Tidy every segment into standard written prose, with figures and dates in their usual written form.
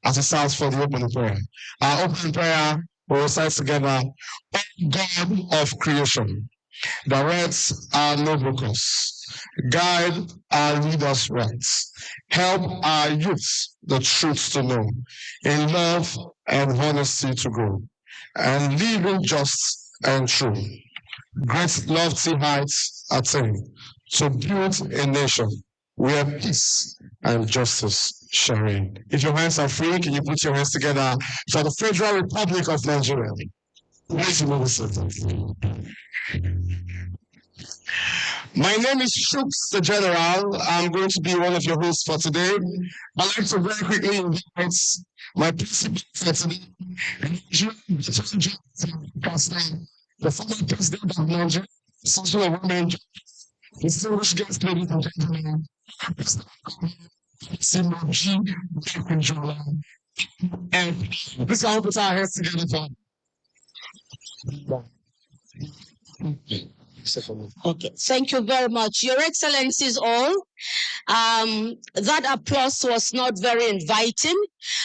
as it starts for the opening prayer. Our opening prayer will recite together, O God of creation, direct our noble course, guide our leaders right, help our youth the truth to know, in love and honesty to grow, and living just and true. Great lofty heights attain to build a nation where peace and justice shall reign. If your hands are free, can you put your hands together for the Federal Republic of Nigeria? Please remove the My name is Shooks the General. I'm going to be one of your hosts for today. I'd like to very quickly invite my principal for today, the former president of Nigeria, social women, distinguished guests, ladies and gentlemen, Simoji Bekunjola. And this all put our heads together for. Okay, thank you very much. Your Excellencies all, that applause was not very inviting.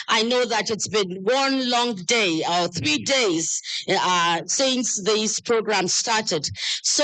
I know that it's been one long day or 3 days since this program started. So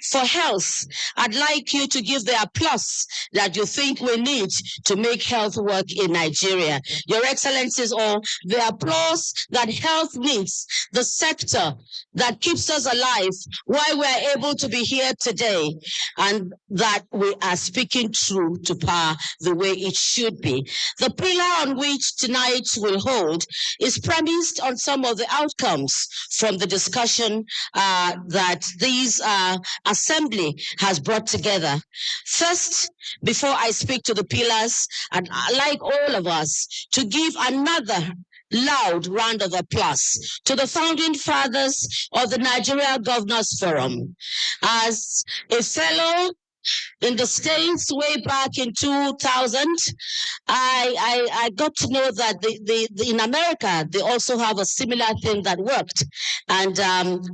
for health, I'd like you to give the applause that you think we need to make health work in Nigeria. Your Excellencies all, the applause that health needs, the sector that keeps us alive, why we're able to be here today, and that we are speaking true to power the way it should be. The pillar on which tonight will hold is premised on some of the outcomes from the discussion that this assembly has brought together. First, before I speak to the pillars, I'd like all of us to give another loud round of applause to the founding fathers of the Nigeria Governors Forum. As a fellow in the States way back in 2000, I got to know that in America, they also have a similar thing that worked. And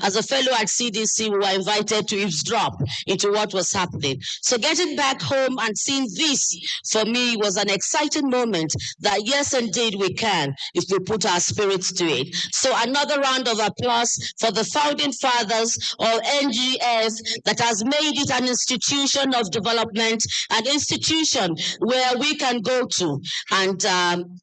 as a fellow at CDC, we were invited to eavesdrop into what was happening. So getting back home and seeing this, for me, was an exciting moment that yes, indeed, we can if we put our spirits to it. So another round of applause for the founding fathers of NGF that has made it an institution of development, an institution where we can go to. And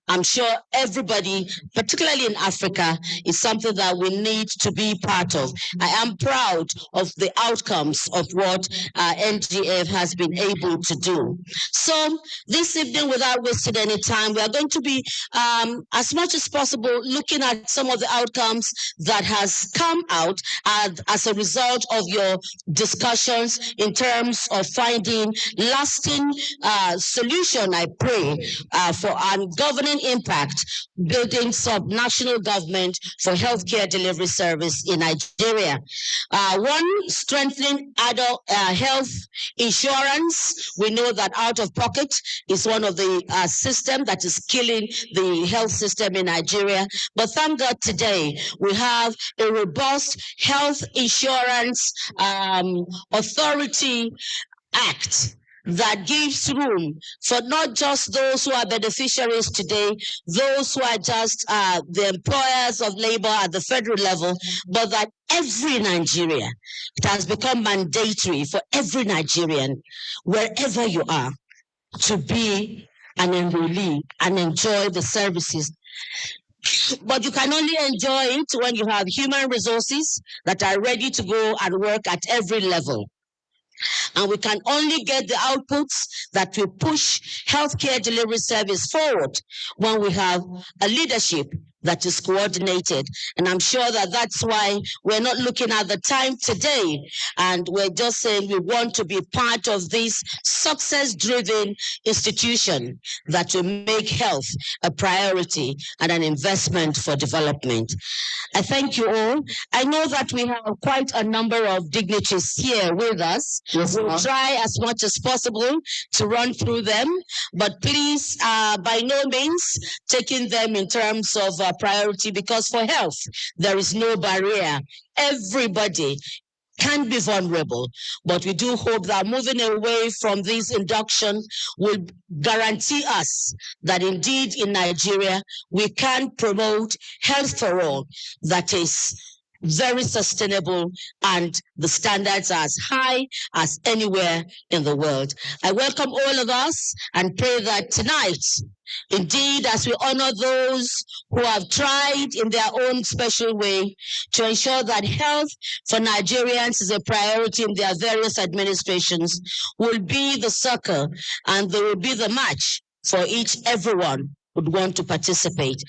I'm sure everybody, particularly in Africa, is something that we need to be part of. I am proud of the outcomes of what NGF has been able to do. So this evening, without wasting any time, we are going to be, as much as possible, looking at some of the outcomes that has come out as a result of your discussions in terms of finding lasting solution, I pray, for our governing impact, building subnational government for healthcare delivery service in Nigeria. One, strengthening adult health insurance. We know that out of pocket is one of the system that is killing the health system in Nigeria. But thank God today we have a robust health insurance authority act that gives room for not just those who are beneficiaries today, those who are just the employers of labor at the federal level, but that every Nigerian, it has become mandatory for every Nigerian, wherever you are, to be an enrollee and enjoy the services. But you can only enjoy it when you have human resources that are ready to go and work at every level. And we can only get the outputs that will push healthcare delivery service forward when we have a leadership that is coordinated. And I'm sure that that's why we're not looking at the time today, and we're just saying we want to be part of this success-driven institution that will make health a priority and an investment for development. I thank you all. I know that we have quite a number of dignitaries here with us. Yes, we'll try as much as possible to run through them, but please, by no means, taking them in terms of priority, because for health, there is no barrier. Everybody can be vulnerable, but we do hope that moving away from this induction will guarantee us that indeed in Nigeria we can promote health for all that is very sustainable and the standards are as high as anywhere in the world. I welcome all of us and pray that tonight, indeed, as we honor those who have tried in their own special way to ensure that health for Nigerians is a priority in their various administrations, will be the circle and there will be the match for everyone would want to participate.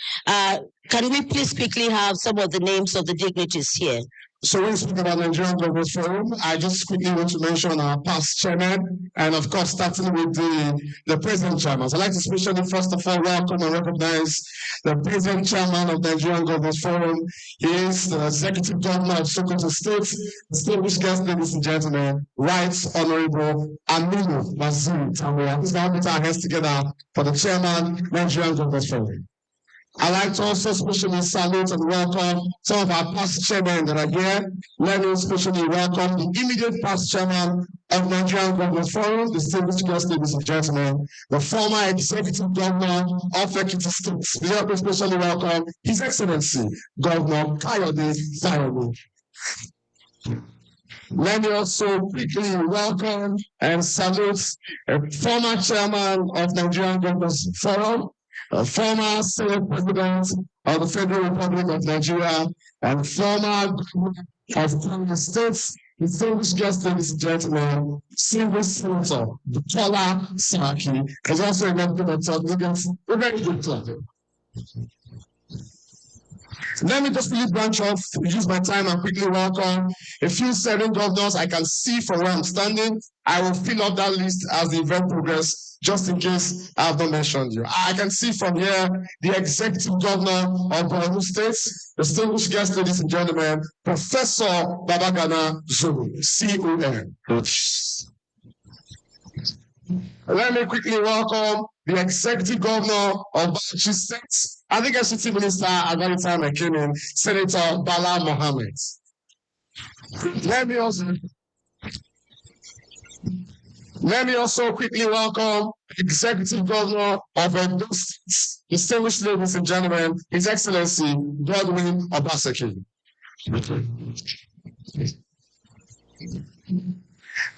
Can we please quickly have some of the names of the dignitaries here? So when we speak about Nigerian Governors Forum, I just quickly want to mention our past chairman, and of course, starting with the present chairman. So I'd like to especially, first of all, welcome and recognize the present chairman of Nigerian Governors Forum. He is the executive governor of Sokoto State. Distinguished guests, ladies and gentlemen, Right Honorable Aminu Waziri Tamura. Please now put our hands together for the chairman, Nigerian Governors Forum. I'd like to also especially salute and welcome some of our past chairmen that are here. Let me especially welcome the immediate past chairman of Nigerian Governors Forum, distinguished guests, ladies and gentlemen, the former executive governor of Ekiti State. We have especially welcome His Excellency, Governor Kayode Fayemi. Let me also quickly welcome and salute a former chairman of Nigerian Governors Forum, a former Senate President of the Federal Republic of Nigeria, and former governor of Kano State, distinguished guests, ladies and gentlemen, Civil Senator Bukola Saraki, is also a member of the a very good club. Let me just really branch off, use my time and quickly welcome a few serving governors I can see from where I'm standing. I will fill up that list as the event progresses, just in case I have not mentioned you. I can see from here the executive governor of Borno State, distinguished guests, ladies and gentlemen, Professor Babagana Zulu, CON. Let me quickly welcome the executive governor of Bauchi State, I think SCT minister at that time I came in, Senator Bala Mohammed. Let me also quickly welcome executive governor of Edo State, distinguished ladies and gentlemen, His Excellency Godwin Obaseki.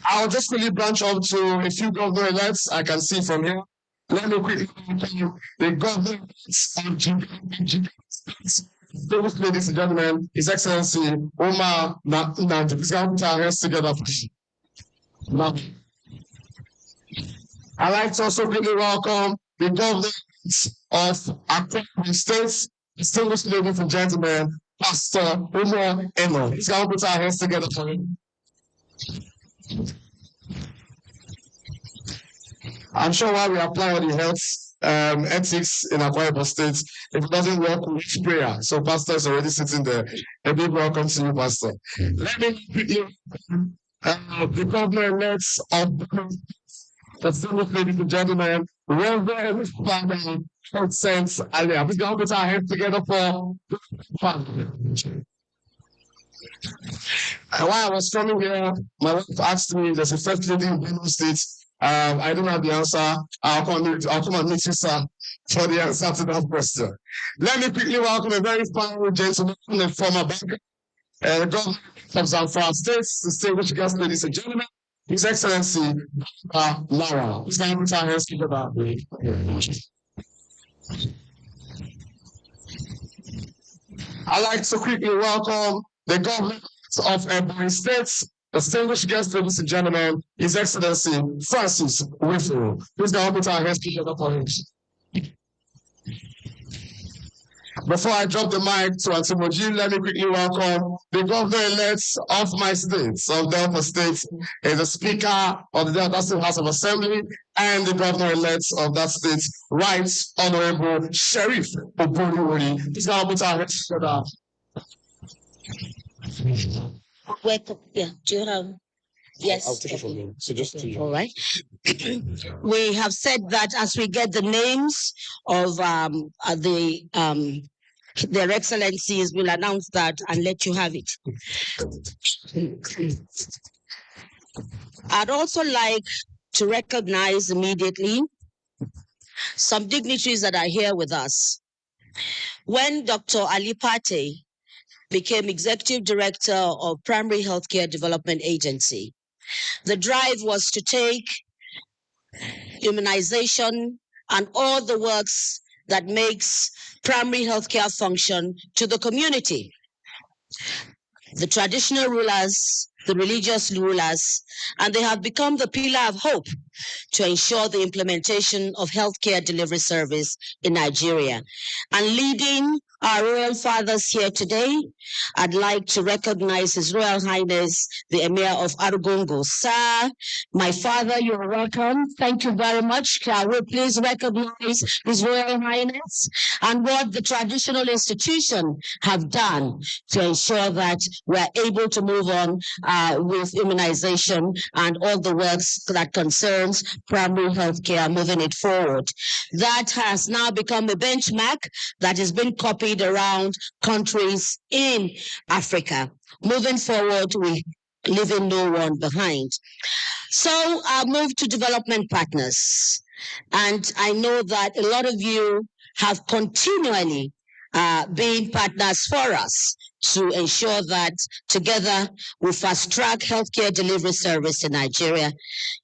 I'll just quickly branch up to a few governor elects I can see from here. Let me quickly welcome the governor of distinguished ladies and gentlemen, His Excellency Omar Nandi. Please come put our hands together, please. I'd like to also quickly welcome the governor of Akwa State, distinguished ladies and gentlemen, Pastor Umar Eno. Please come put our hands together for him. I'm sure while we apply all the health ethics in Akwa Ibom State, if it doesn't work, we need prayer. So Pastor is already sitting there. A big welcome to you, Pastor. Let me quickly the governor-elect of the ladies and gentlemen, Reverend Father Sense Alia. Please go put our hands together for Father. While I was coming here, my wife asked me, there's a first lady in Benue State. I don't have the answer. I'll come and meet you, sir, for the answer to that question. Let me quickly welcome a very fine gentleman, a former banker, the governor of Zamfara State, distinguished guests, ladies and gentlemen, His Excellency Lara. Please can you put our hands together? I'd like to quickly welcome the governor of Ebonyi State, distinguished guests, ladies and gentlemen, His Excellency Francis Wifuru. Please go put our hands together for him. Before I drop the mic to Antimoji, let me quickly welcome the governor-elect of my state, of Delta State, the Speaker of the Delta State House of Assembly, and the governor-elect of that state, Right Honorable Sheriff Oboriwori. Please go put our hands together. Yeah, do you have? Yes. I'll take it from you. So just to all right. We have said that as we get the names of the Their Excellencies will announce that and let you have it. I'd also like to recognize immediately some dignitaries that are here with us. When Dr. Ali Pate became Executive Director of Primary Healthcare Development Agency, the drive was to take immunization and all the works that makes primary healthcare function to the community. The traditional rulers, the religious rulers, and they have become the pillar of hope to ensure the implementation of healthcare delivery service in Nigeria. And leading our royal fathers here today, I'd like to recognize His Royal Highness, the Emir of Argungu. Sir, my father, you're welcome. Thank you very much. Can we please recognize His Royal Highness and what the traditional institution have done to ensure that we're able to move on with immunization and all the works that concerns primary healthcare, moving it forward. That has now become a benchmark that has been copied around countries in Africa. Moving forward, we leaving no one behind. So I'll move to development partners. And I know that a lot of you have continually been partners for us to ensure that together we fast track healthcare delivery service in Nigeria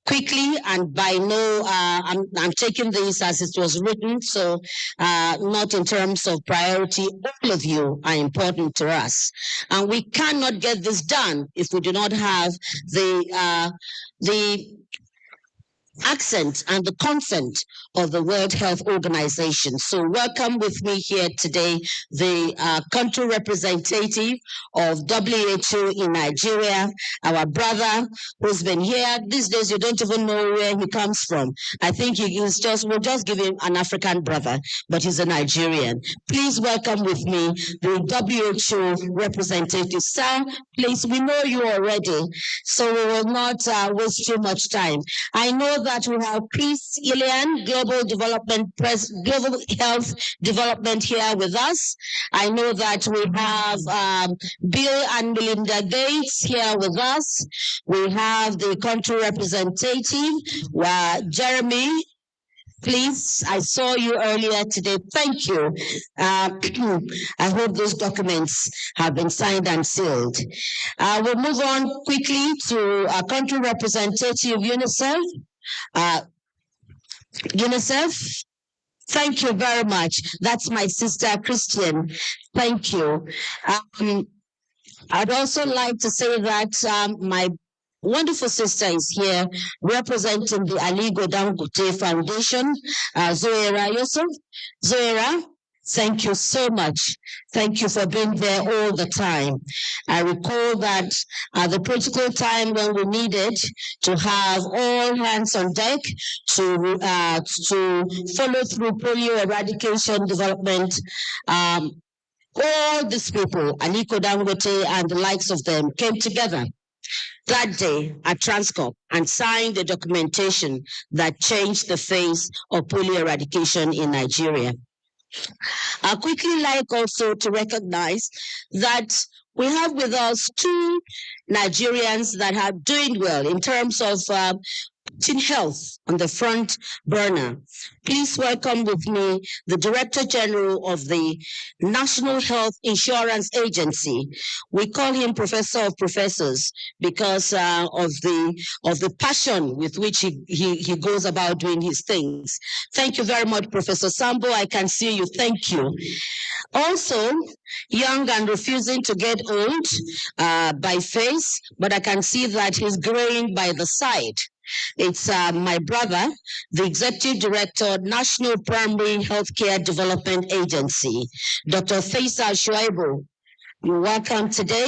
quickly. And by no, I'm taking this as it was written, so not in terms of priority. All of you are important to us, and we cannot get this done if we do not have the accent and the consent of the World Health Organization. So welcome with me here today, the country representative of WHO in Nigeria, our brother who's been here. These days you don't even know where he comes from. I think we'll just give him an African brother, but he's a Nigerian. Please welcome with me the WHO representative. Sir, please, we know you already, so we will not waste too much time. I know that we have Chris Ilian, Global Health Development here with us. I know that we have Bill and Melinda Gates here with us. We have the country representative, Jeremy. Please, I saw you earlier today. Thank you. I hope those documents have been signed and sealed. We'll move on quickly to our country representative, UNICEF. UNICEF, thank you very much. That's my sister, Christian. Thank you. I'd also like to say that my wonderful sister is here representing the Aligo Dangote Foundation, Zoera Yusuf. Zoera, thank you so much. Thank you for being there all the time. I recall that at the critical time when we needed to have all hands on deck to follow through polio eradication development, all these people, Aliko Dangote and the likes of them, came together that day at Transcorp and signed the documentation that changed the face of polio eradication in Nigeria. I quickly like also to recognize that we have with us two Nigerians that are doing well in terms of putting health on the front burner. Please welcome with me the Director General of the National Health Insurance Agency. We call him Professor of Professors because of the passion with which he goes about doing his things. Thank you very much, Professor Sambo. I can see you. Thank you. Also, young and refusing to get old by face, but I can see that he's growing by the side. It's my brother, the Executive Director, National Primary Healthcare Development Agency, Dr. Faisal Shuaibu. You're welcome today,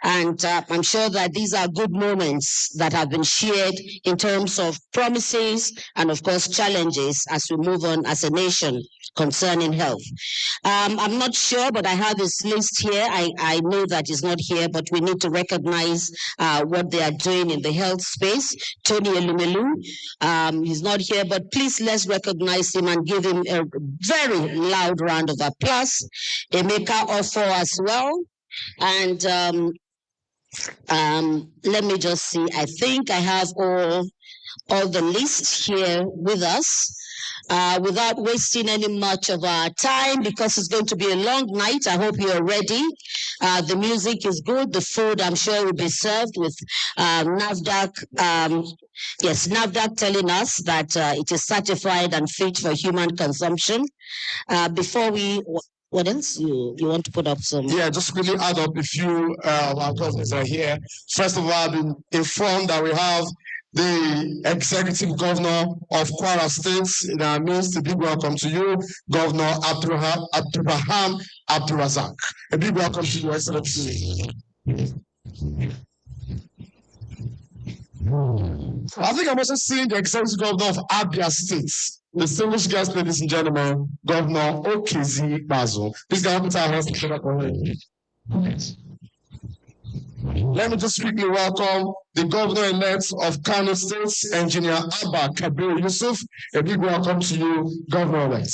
and I'm sure that these are good moments that have been shared in terms of promises and, of course, challenges as we move on as a nation concerning health. I'm not sure, but I have this list here. I know that he's not here, but we need to recognize what they are doing in the health space. Tony Elumelu, he's not here, but please let's recognize him and give him a very loud round of applause. Emeka Ofo as well. And let me just see. I think I have all the list here with us. Without wasting any much of our time, because it's going to be a long night. I hope you're ready. The music is good. The food, I'm sure, will be served with NAFDAC. NAFDAC telling us that it is certified and fit for human consumption. Before we... What else you want to put up some? Yeah, just really add up a few our governors are here. First of all, I've been informed that we have the executive governor of Kwara State in our midst. A big welcome to you, Governor Abdurrahman Abdurazak. A big welcome to you, Excellency. I think I'm also seeing the executive governor of Abia State. Distinguished guests, ladies and gentlemen, Governor Okezi Bazo. Please go and put our hands together for him. Let me just quickly welcome the governor-elect of Kano State, Engineer Abba Kabir Yusuf. A big welcome to you, Governor-elect.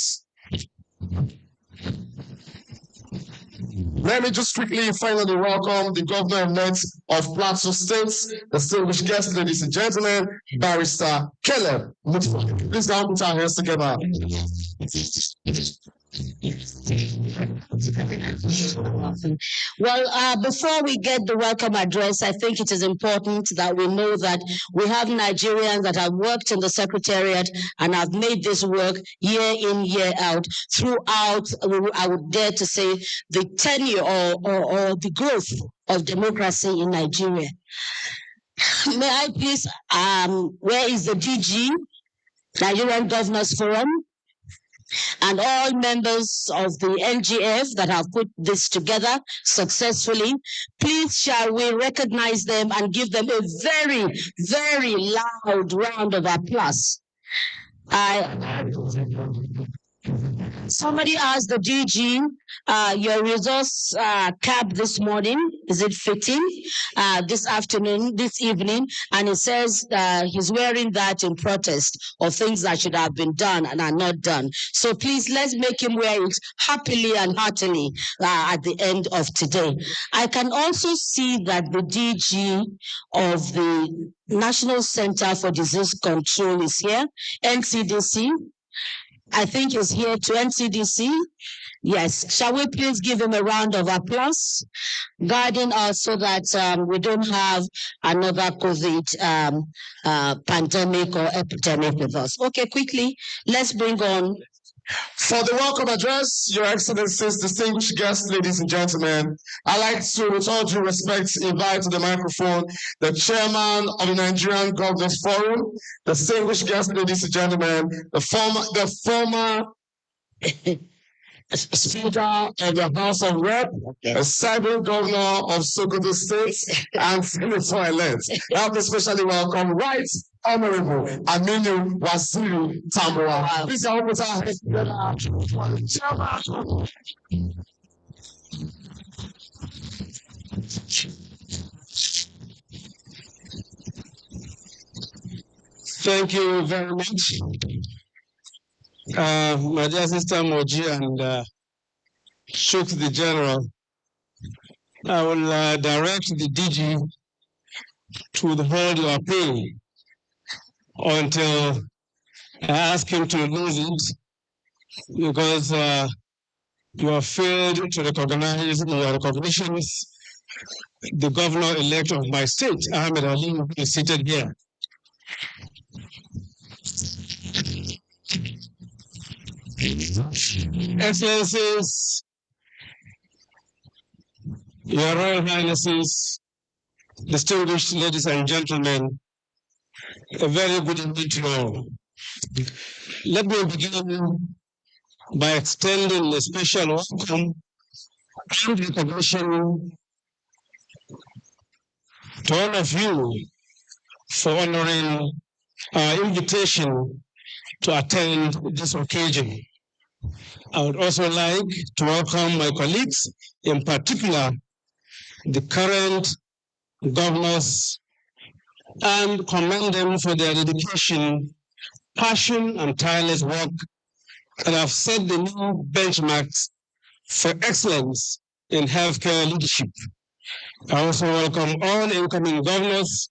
Let me just quickly finally welcome the governor-elect of Plateau State, distinguished guests, ladies and gentlemen, Barrister Caleb. Please go and put our hands together. Well, before we get the welcome address, I think it is important that we know that we have Nigerians that have worked in the Secretariat and have made this work year in, year out, throughout, I would dare to say, the tenure or the growth of democracy in Nigeria. May I please, where is the DG, Nigerian Governors Forum? And all members of the NGF that have put this together successfully, please shall we recognize them and give them a very, very loud round of applause. Somebody asked the DG, your resource cap this morning, is it fitting? This afternoon, this evening, and he says he's wearing that in protest of things that should have been done and are not done. So please, let's make him wear it happily and heartily at the end of today. I can also see that the DG of the National Center for Disease Control is here, NCDC. I think he's here to NCDC. Yes, shall we please give him a round of applause, guarding us so that we don't have another COVID pandemic or epidemic with us. Okay, quickly, let's bring on. For the welcome address, Your Excellencies, distinguished guests, ladies and gentlemen, I'd like to, with all due respect, invite to the microphone the chairman of the Nigerian Governors Forum, distinguished guests, ladies and gentlemen, the former Speaker of the House of Rep, the second Governor of Sokoto State, and Senator-elect. I'll especially welcome Right Honorable Aminu Waziri Tambuwa. Please help with our hands together. Thank you very much. My dear sister Moji and Shook the General, I will direct the DG to hold your plea until I ask him to lose it, because you have failed to recognize your recognitions the governor-elect of my state, Ahmed Ali, is seated here. Excellencies, Your Royal Highnesses, distinguished ladies and gentlemen, a very good evening to you all. Let me begin by extending a special welcome and recognition to all of you for honoring our invitation to attend this occasion. I would also like to welcome my colleagues, in particular the current governors, and commend them for their dedication, passion, and tireless work that have set the new benchmarks for excellence in healthcare leadership. I also welcome all incoming governors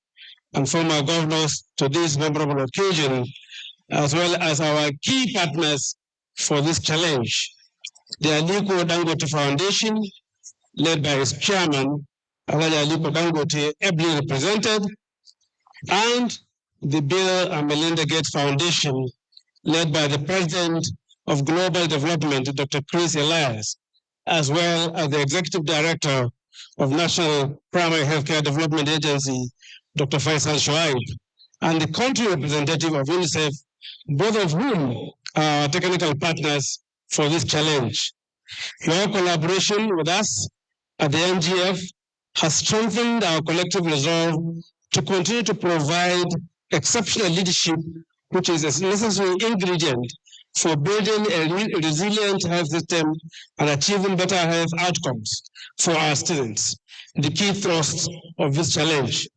and former governors to this memorable occasion, as well as our key partners for this challenge. The Aliko Dangote Foundation, led by its chairman, Alaja Aliko Dangote, ably represented, and the Bill and Melinda Gates Foundation, led by the President of Global Development, Dr. Chris Elias, as well as the Executive Director of National Primary Healthcare Development Agency, Dr. Faisal Shoaib, and the country representative of UNICEF, both of whom are technical partners for this challenge. Your collaboration with us at the NGF has strengthened our collective resolve to continue to provide exceptional leadership, which is a necessary ingredient for building a resilient health system and achieving better health outcomes for our students, the key thrust of this challenge.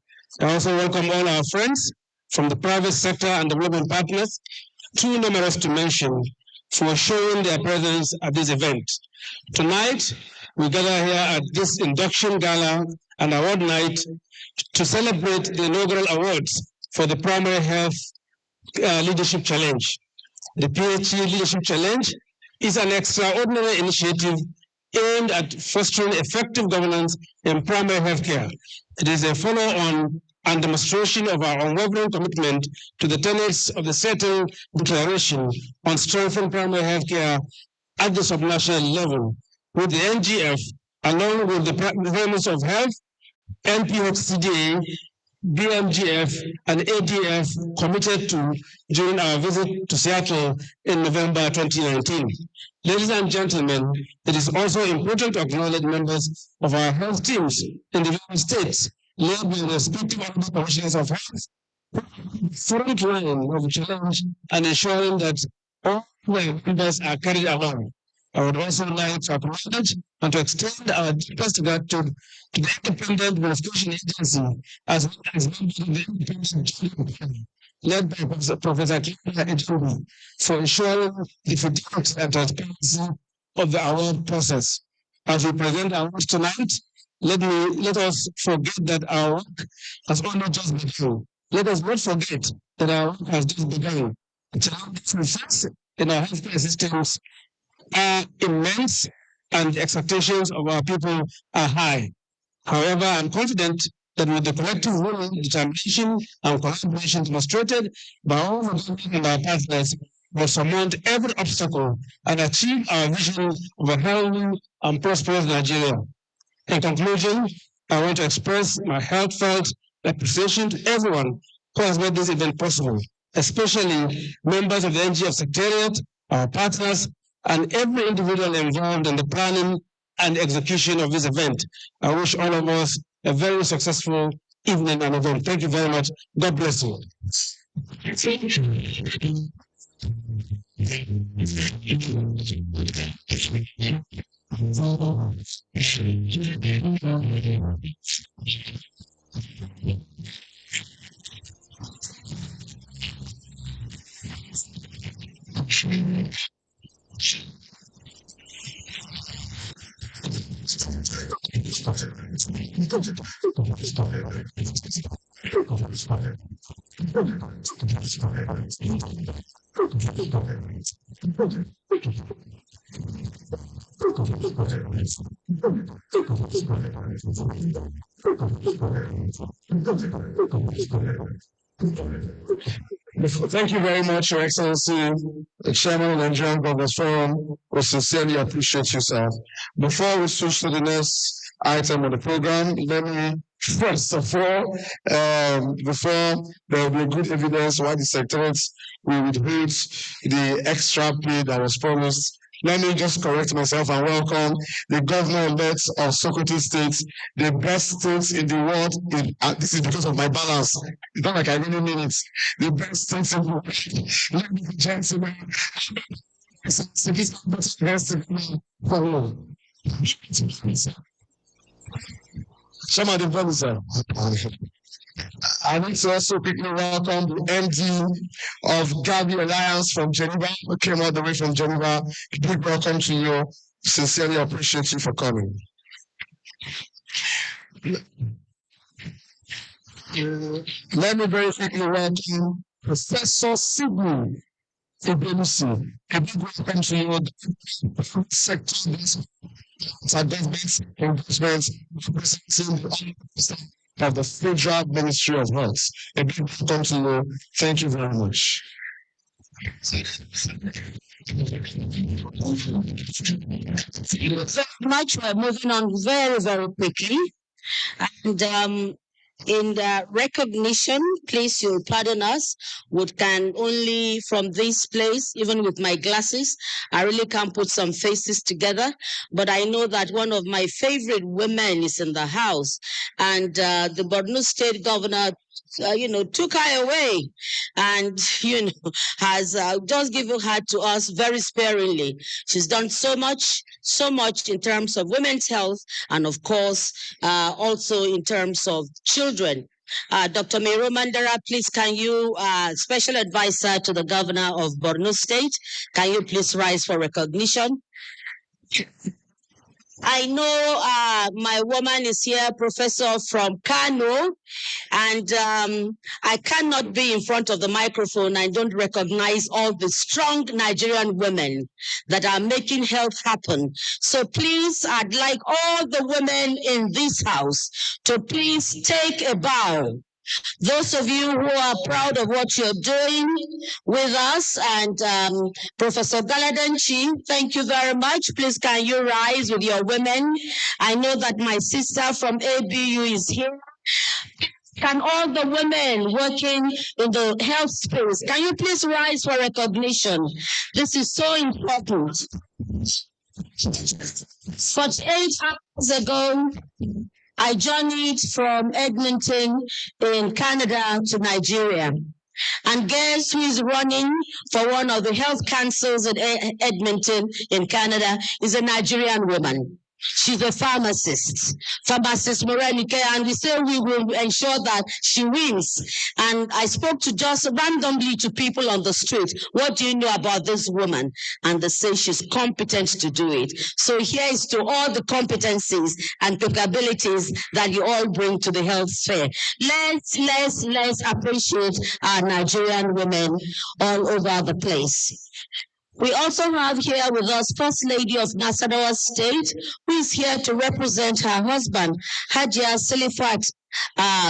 I also welcome all our friends from the private sector and development partners, too numerous to mention, for showing their presence at this event. Tonight, we gather here at this induction gala and award night to celebrate the inaugural awards for the Primary Health Leadership Challenge. The PHE Leadership Challenge is an extraordinary initiative aimed at fostering effective governance in primary healthcare. It is a follow-on and demonstration of our unwavering commitment to the tenets of the Seattle Declaration on strengthening primary healthcare at the subnational level, with the NGF, along with the Departments of Health, NPHCDA, BMGF, and ADF committed to during our visit to Seattle in November 2019. Ladies and gentlemen, it is also important to acknowledge members of our health teams in the United States, led by the respective commissioners of health, front line of the challenge and ensuring that all the members are carried along. I would also like to acknowledge and to extend our deepest gratitude to the Independent Verification Agency, as well as members of the Independent led by Professor Keynote Ejimbi, for ensuring the fidelity and transparency of the award process. As we present our awards tonight, let us forget that our work has only just begun. Let us not forget that our work has just begun. The challenges in our healthcare systems are immense and the expectations of our people are high. However, I'm confident that with the collective will, determination, and collaboration demonstrated by all the government and our partners, we'll surmount every obstacle and achieve our vision of a healthy and prosperous Nigeria. In conclusion, I want to express my heartfelt appreciation to everyone who has made this event possible, especially members of the NGF Secretariat, our partners, and every individual involved in the planning and execution of this event. I wish all of us a very successful evening and event. Thank you very much. God bless you. Thank you very much, Your Excellency, the Chairman of the Nigerian Governors Forum. We sincerely appreciate you, sir. Before we switch to the next item on the program, let me first of all, before there will be good evidence why the Secretariat will withhold the extra pay that was promised, let me just correct myself and welcome the governor-elect of Sokoto State, the best state in the world. This is because of my balance. It's not like I really mean it. The best state in the world. Ladies and gentlemen, Chairman, the producer. I need to also quickly welcome the MD of Gavi Alliance from Geneva, who came all the way from Geneva. Big welcome to you. Sincerely appreciate you for coming. Let me very quickly welcome Professor Sidney Ibelusi. A big welcome to you, sector government engagement representing of the Federal Ministry of Health. A big welcome to you. Thank you very much. Much we're moving on very, very quickly. And in the recognition, please, you'll pardon us, we can only from this place, even with my glasses, I really can't put some faces together. But I know that one of my favorite women is in the house, and the Borno State Governor took her away and, has just given her to us very sparingly. She's done so much in terms of women's health and, of course, also in terms of children. Dr. Mero Mandara, please, can you, special advisor to the governor of Borno State, can you please rise for recognition? I know my woman is here, professor from Kano, and I cannot be in front of the microphone and don't recognize all the strong Nigerian women that are making health happen. So please, I'd like all the women in this house to please take a bow. Those of you who are proud of what you're doing with us, and Professor Galadanchi, thank you very much. Please, can you rise with your women? I know that my sister from ABU is here. Can all the women working in the health space, can you please rise for recognition? This is so important. 48 hours ago, I journeyed from Edmonton in Canada to Nigeria. And guess who is running for one of the health councils in Edmonton in Canada is a Nigerian woman. She's a pharmacist Morenike, and we say we will ensure that she wins. And I spoke to just randomly to people on the street, what do you know about this woman? And they say she's competent to do it. So here is to all the competencies and capabilities that you all bring to the health sphere. Let's appreciate our Nigerian women all over the place. We also have here with us First Lady of Nasarawa State, who is here to represent her husband, Hajia Silifat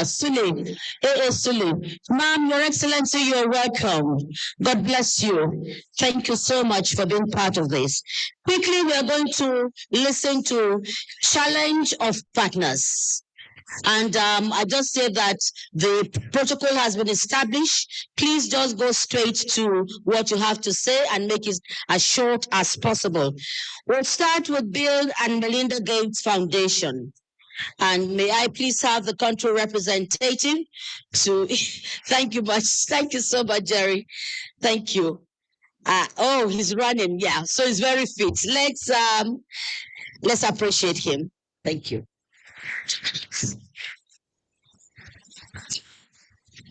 Sule, A.A. Sule. Ma'am, Your Excellency, you're welcome. God bless you. Thank you so much for being part of this. Quickly, we are going to listen to Challenge of Partners. And I just say that the protocol has been established. Please just go straight to what you have to say and make it as short as possible. We'll start with Bill and Melinda Gates Foundation. And may I please have the country representative to, thank you much. Thank you so much, Jerry. Thank you. Oh, he's running. Yeah, so he's very fit. Let's appreciate him. Thank you.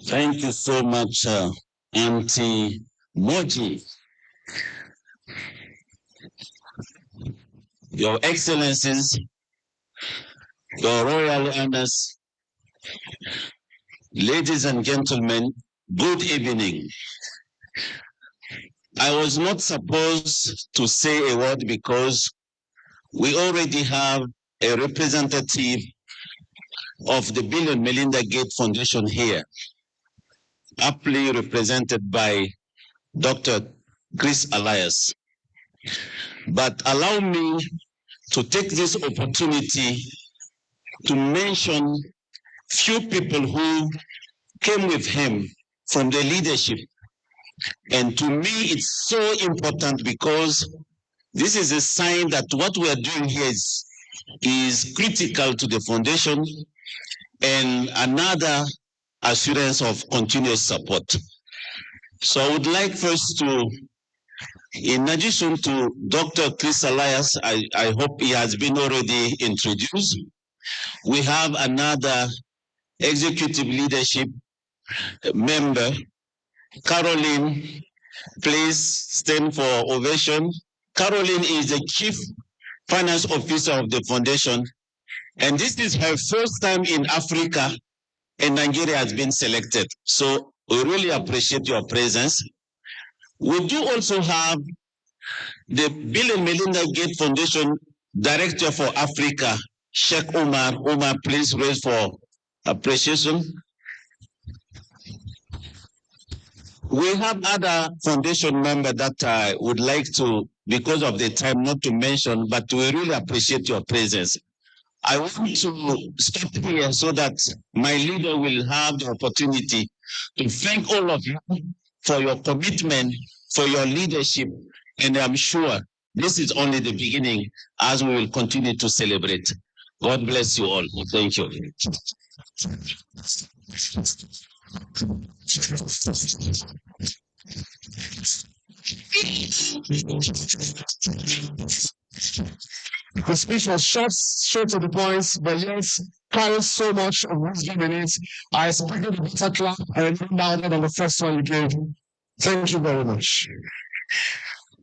Thank you so much, Auntie Moji. Your Excellencies, Your Royal Highness, ladies and gentlemen, good evening. I was not supposed to say a word because we already have a representative of the Bill and Melinda Gates Foundation here, aptly represented by Dr. Chris Elias. But allow me to take this opportunity to mention few people who came with him from the leadership. And to me, it's so important because this is a sign that what we are doing here is critical to the foundation and another assurance of continuous support. So I would like first to In addition to Dr. Chris Elias, I hope he has been already introduced. We have another executive leadership member, Caroline. Please stand for ovation. Caroline is the Chief Finance Officer of the foundation, and this is her first time in Africa, and Nigeria has been selected. So we really appreciate your presence. We do also have the Bill and Melinda Gates Foundation Director for Africa, Sheikh Omar. Omar, please raise for appreciation. We have other foundation members that I would like to, because of the time, not to mention, but we really appreciate your presence. I want to stop here so that my leader will have the opportunity to thank all of you for your commitment, for your leadership, and I'm sure this is only the beginning as we will continue to celebrate. God bless you all. Thank you. The speech was short to the point, but yet carries so much of wisdom in it. I expected a better clap and even louder than the first one you gave. Thank you very much.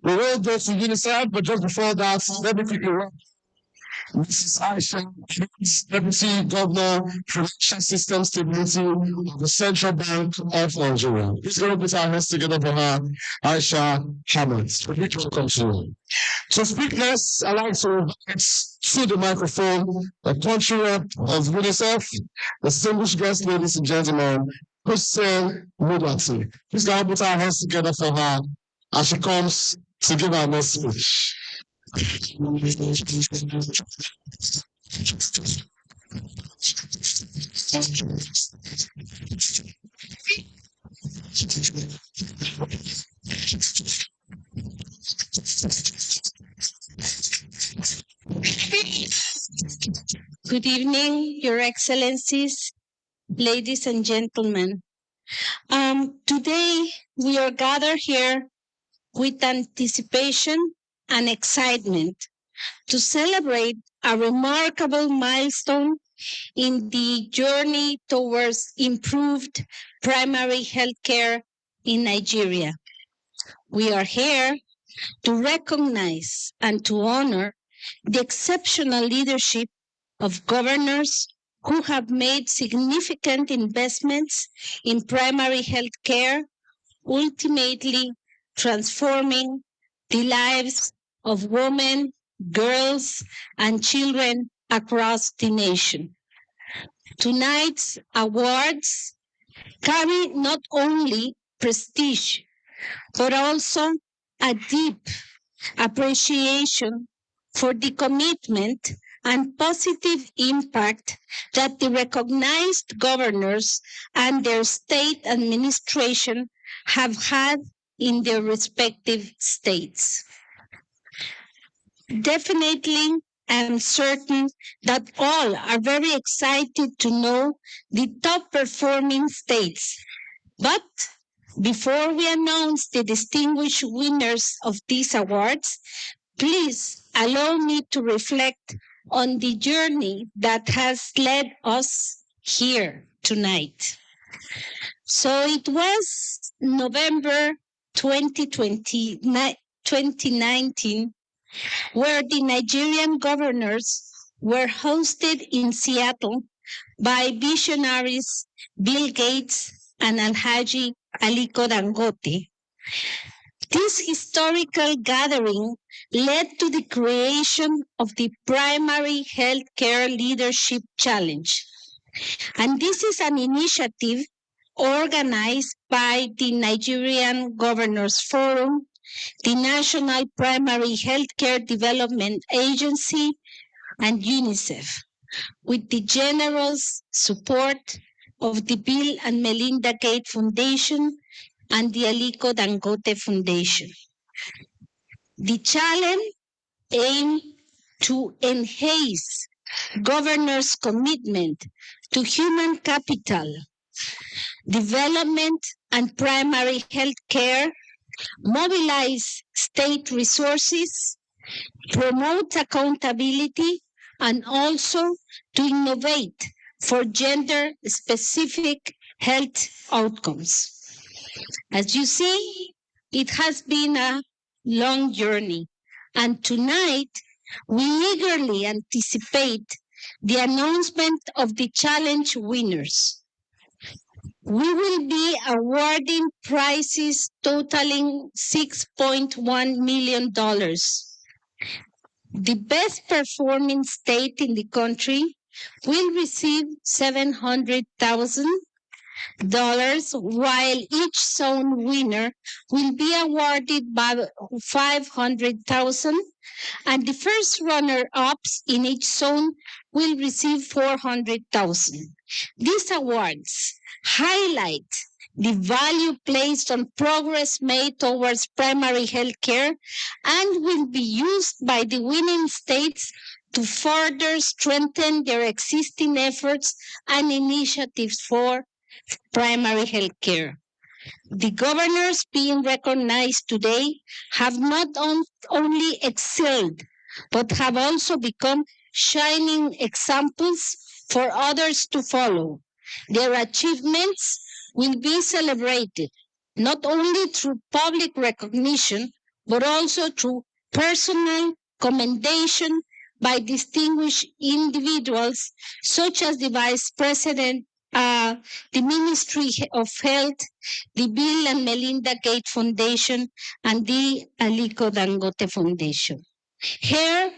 We will go to UNICEF, but just before that, let me quickly welcome Mrs. Aisha, Deputy Governor, Financial System Stability of the Central Bank of Nigeria. Please go put our hands together for her, Aisha Hamid. Which welcome to you. To speak next, I'd like to invite to the microphone the country rep of UNICEF, distinguished guests, ladies and gentlemen, Hussein Mudati. Please go put our hands together for her as she comes to give our next speech. Good evening, Your Excellencies, ladies and gentlemen. Today we are gathered here with anticipation and excitement to celebrate a remarkable milestone in the journey towards improved primary health care in Nigeria. We are here to recognize and to honor the exceptional leadership of governors who have made significant investments in primary health care, ultimately transforming the lives of women, girls, and children across the nation. Tonight's awards carry not only prestige, but also a deep appreciation for the commitment and positive impact that the recognized governors and their state administration have had in their respective states. Definitely, I'm certain that all are very excited to know the top performing states. But before we announce the distinguished winners of these awards, please allow me to reflect on the journey that has led us here tonight. So it was November 2019 where the Nigerian governors were hosted in Seattle by visionaries Bill Gates and Alhaji Aliko Dangote. This historical gathering led to the creation of the Primary Healthcare Leadership Challenge. And this is an initiative organized by the Nigerian Governors Forum, the National Primary Healthcare Development Agency, and UNICEF, with the generous support of the Bill and Melinda Gates Foundation and the Aliko Dangote Foundation. The challenge aimed to enhance governors' commitment to human capital, development, and primary health care mobilize state resources, promote accountability, and also to innovate for gender-specific health outcomes. As you see, it has been a long journey, and tonight we eagerly anticipate the announcement of the challenge winners. We will be awarding prizes totaling $6.1 million. The best performing state in the country will receive $700,000, while each zone winner will be awarded by $500,000, and the first runner-ups in each zone will receive $400,000. These awards highlight the value placed on progress made towards primary health care and will be used by the winning states to further strengthen their existing efforts and initiatives for primary health care. The governors being recognized today have not only excelled, but have also become shining examples for others to follow. Their achievements will be celebrated not only through public recognition, but also through personal commendation by distinguished individuals such as the Vice President, the Ministry of Health, the Bill and Melinda Gates Foundation, and the Aliko Dangote Foundation. Here,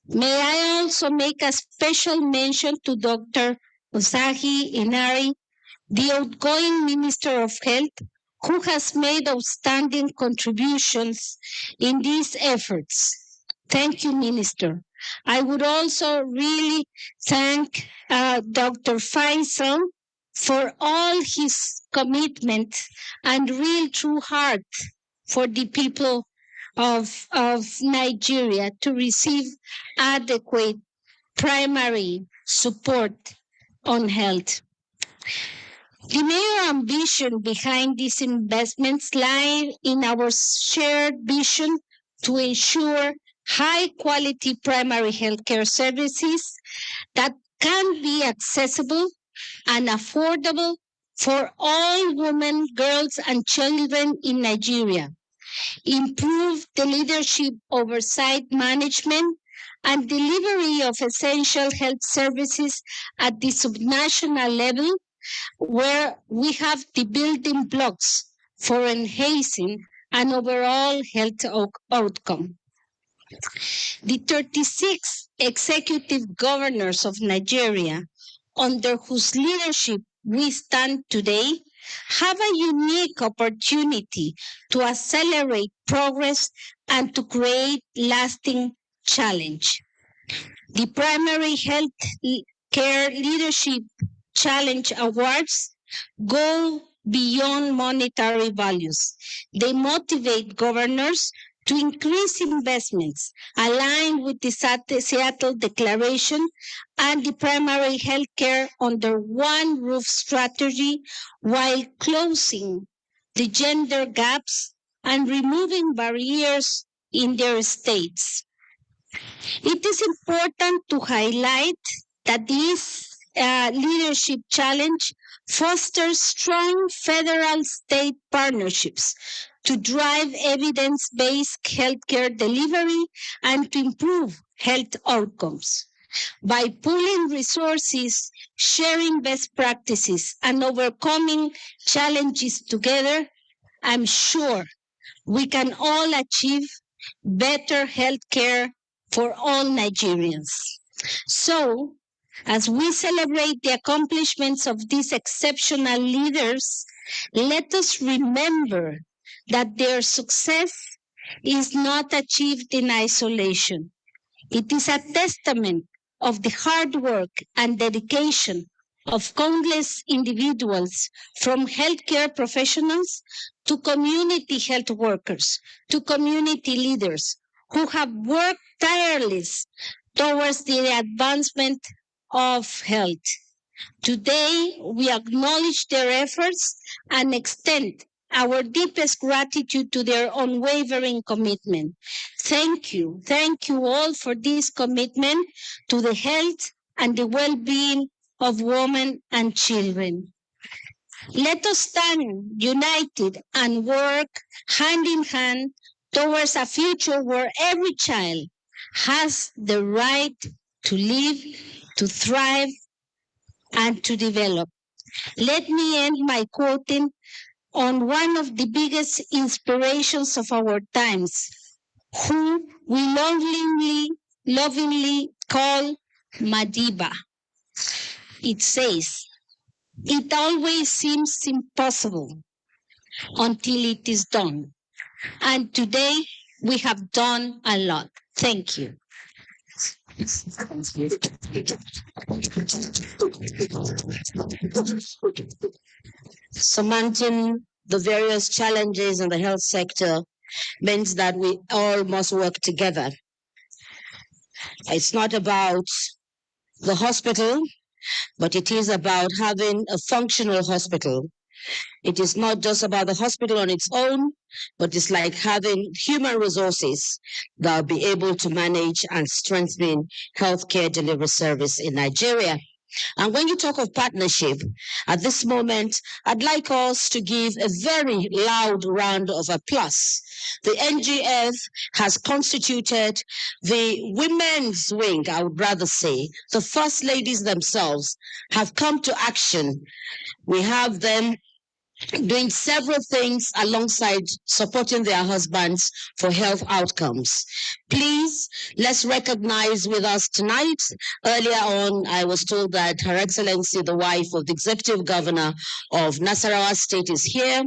may I also make a special mention to Dr. Usahi Inari, the outgoing Minister of Health, who has made outstanding contributions in these efforts. Thank you, Minister. I would also really thank Dr. Faisal for all his commitment and real true heart for the people of Nigeria to receive adequate primary support on health. The major ambition behind these investments lies in our shared vision to ensure high-quality primary healthcare services that can be accessible and affordable for all women, girls, and children in Nigeria. Improve the leadership, oversight, management, and delivery of essential health services at the subnational level, where we have the building blocks for enhancing an overall health outcome. The 36 executive governors of Nigeria, under whose leadership we stand today, have a unique opportunity to accelerate progress and to create lasting challenge. The Primary Health Care Leadership Challenge Awards go beyond monetary values. They motivate governors to increase investments aligned with the Seattle Declaration and the primary health care under one roof strategy, while closing the gender gaps and removing barriers in their states. It is important to highlight that this leadership challenge fosters strong federal-state partnerships to drive evidence-based healthcare delivery and to improve health outcomes. By pooling resources, sharing best practices, and overcoming challenges together, I'm sure we can all achieve better healthcare for all Nigerians. So, as we celebrate the accomplishments of these exceptional leaders, let us remember that their success is not achieved in isolation. It is a testament of the hard work and dedication of countless individuals, from healthcare professionals to community health workers, to community leaders who have worked tirelessly towards the advancement of health. Today, we acknowledge their efforts and extend our deepest gratitude to their unwavering commitment. Thank you. Thank you all for this commitment to the health and the well-being of women and children. Let us stand united and work hand in hand towards a future where every child has the right to live, to thrive, and to develop. Let me end by quoting on one of the biggest inspirations of our times, who we lovingly call Madiba. It says, "It always seems impossible until it is done. And today we have done a lot." Thank you. Surmounting the various challenges in the health sector means that we all must work together. It's not about the hospital, but it is about having a functional hospital. It is not just about the hospital on its own, but it's like having human resources that will be able to manage and strengthen healthcare delivery service in Nigeria. And when you talk of partnership, at this moment, I'd like us to give a very loud round of applause. The NGF has constituted the women's wing, I would rather say. The first ladies themselves have come to action. We have them doing several things alongside supporting their husbands for health outcomes. Please, let's recognize with us tonight. Earlier on, I was told that Her Excellency, the wife of the Executive Governor of Nasarawa State, is here.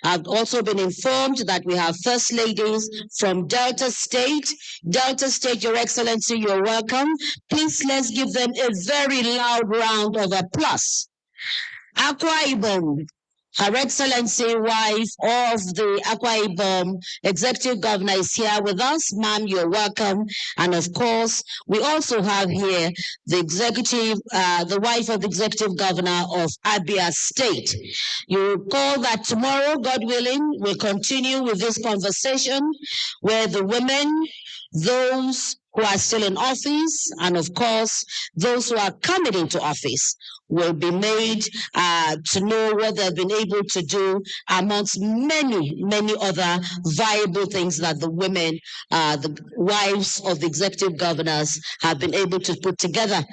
I've also been informed that we have First Ladies from Delta State. Delta State, Your Excellency, you're welcome. Please, let's give them a very loud round of applause. Akwa Ibom, Her Excellency, wife of the Akwa Ibom Executive Governor, is here with us. Ma'am, you're welcome. And of course, we also have here the wife of the Executive Governor of Abia State. You recall that tomorrow, God willing, we'll continue with this conversation where the women, those who are still in office, and of course, those who are coming into office will be made to know what they've been able to do amongst many, many other viable things that the women, the wives of the executive governors have been able to put together.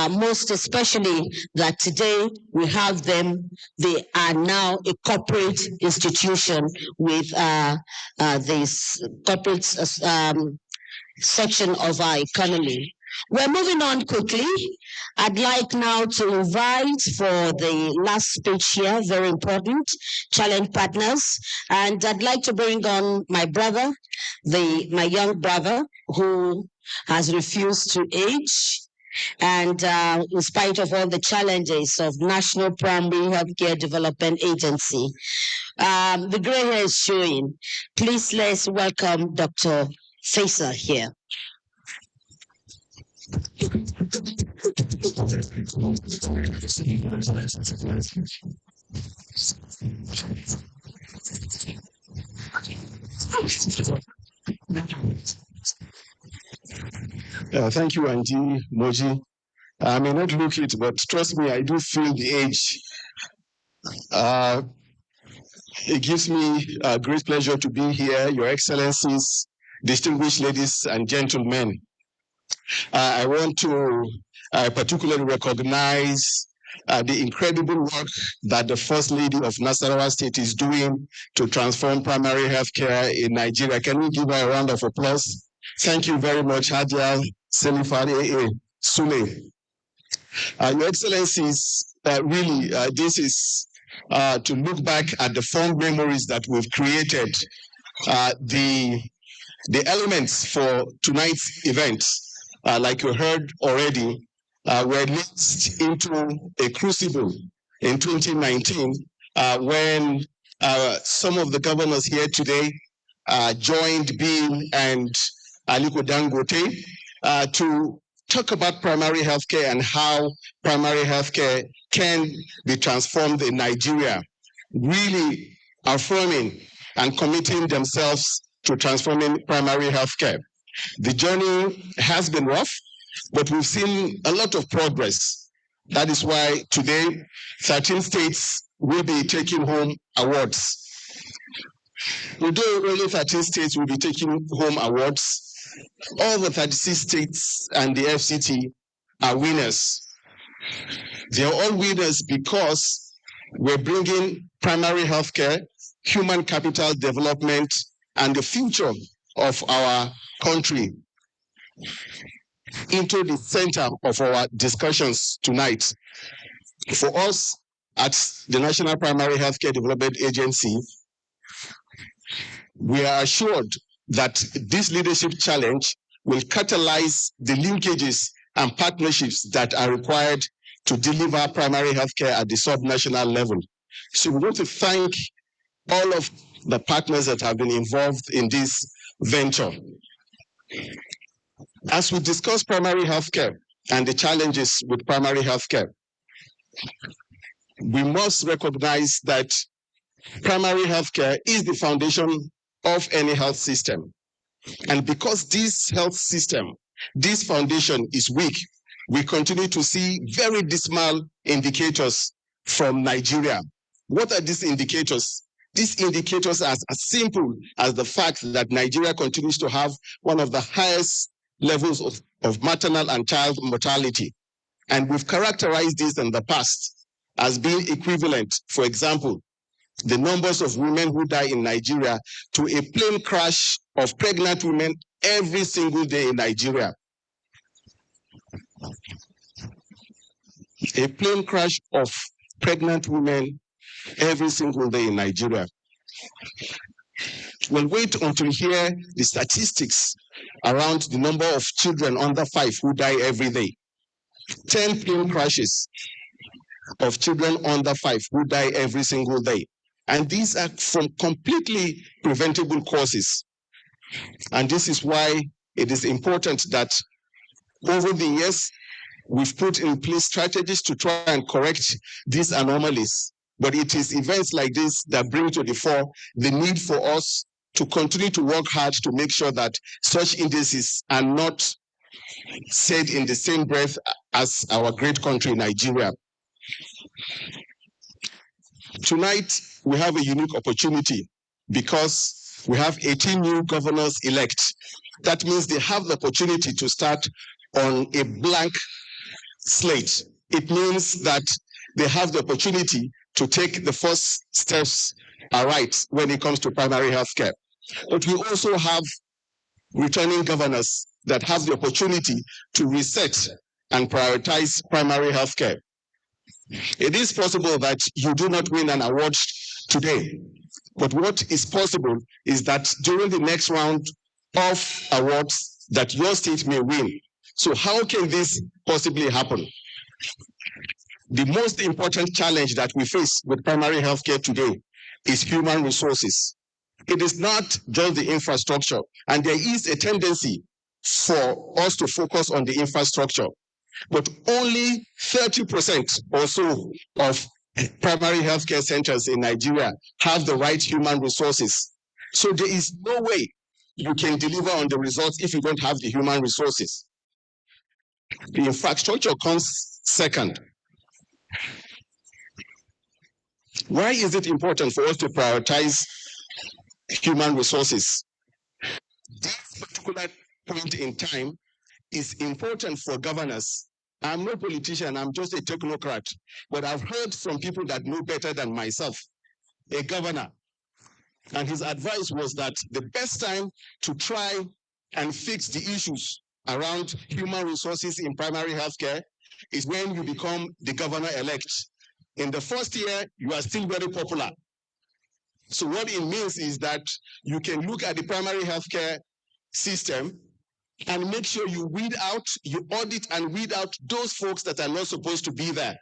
Most especially that today we have them, they are now a corporate institution with this corporate section of our economy. We're moving on quickly. I'd like now to invite for the last speech here, very important, challenge partners. And I'd like to bring on my brother, my young brother, who has refused to age. And in spite of all the challenges of National Primary Healthcare Development Agency, the gray hair is showing. Please let's welcome Dr. Faisal here. Thank you, Auntie Moji. I may not look it, but trust me, I do feel the age. It gives me great pleasure to be here, Your Excellencies, distinguished ladies and gentlemen. I want to particularly recognize the incredible work that the First Lady of Nasarawa State is doing to transform primary healthcare in Nigeria. Can we give her a round of applause? Thank you very much, Hadia Selifari Sule. Your Excellencies, really, this is to look back at the fond memories that we've created. The elements for tonight's event, like you heard already, were mixed into a crucible in 2019 when some of the governors here today joined Bill and Aliko Dangote to talk about primary healthcare and how primary healthcare can be transformed in Nigeria. Really, affirming and committing themselves to transforming primary health care. The journey has been rough, but we've seen a lot of progress. That is why today, 13 states will be taking home awards. Although only 13 states will be taking home awards, all the 36 states and the FCT are winners. They are all winners because we're bringing primary health care, human capital development, and the future of our country into the center of our discussions tonight. For us at the National Primary Healthcare Development Agency, we are assured that this leadership challenge will catalyze the linkages and partnerships that are required to deliver primary healthcare at the subnational level. So we want to thank all of the partners that have been involved in this venture. As we discuss primary healthcare and the challenges with primary healthcare, we must recognize that primary healthcare is the foundation of any health system. And because this health system, this foundation is weak, we continue to see very dismal indicators from Nigeria. What are these indicators? These indicators are as simple as the fact that Nigeria continues to have one of the highest levels of maternal and child mortality. And we've characterized this in the past as being equivalent, for example, the numbers of women who die in Nigeria to a plane crash of pregnant women every single day in Nigeria. A plane crash of pregnant women every single day in Nigeria. We'll wait until we hear the statistics around the number of children under 5 who die every day. 10 plane crashes of children under 5 who die every single day. And these are from completely preventable causes. And this is why it is important that over the years, we've put in place strategies to try and correct these anomalies. But it is events like this that bring to the fore the need for us to continue to work hard to make sure that such indices are not said in the same breath as our great country, Nigeria. Tonight, we have a unique opportunity because we have 18 new governors elect. That means they have the opportunity to start on a blank slate. It means that they have the opportunity to take the first steps aright when it comes to primary health care. But we also have returning governors that have the opportunity to reset and prioritize primary health care. It is possible that you do not win an award today, but what is possible is that during the next round of awards that your state may win. So how can this possibly happen? The most important challenge that we face with primary healthcare today is human resources. It is not just the infrastructure, and there is a tendency for us to focus on the infrastructure, but only 30% or so of primary healthcare centers in Nigeria have the right human resources. So there is no way you can deliver on the results if you don't have the human resources. The infrastructure comes second. Why is it important for us to prioritize human resources? This particular point in time is important for governors. I'm no politician, I'm just a technocrat, but I've heard from people that know better than myself, a governor, and his advice was that the best time to try and fix the issues around human resources in primary healthcare is when you become the governor-elect. In the first year, you are still very popular. So what it means is that you can look at the primary healthcare system and make sure you weed out, you audit and weed out those folks that are not supposed to be there.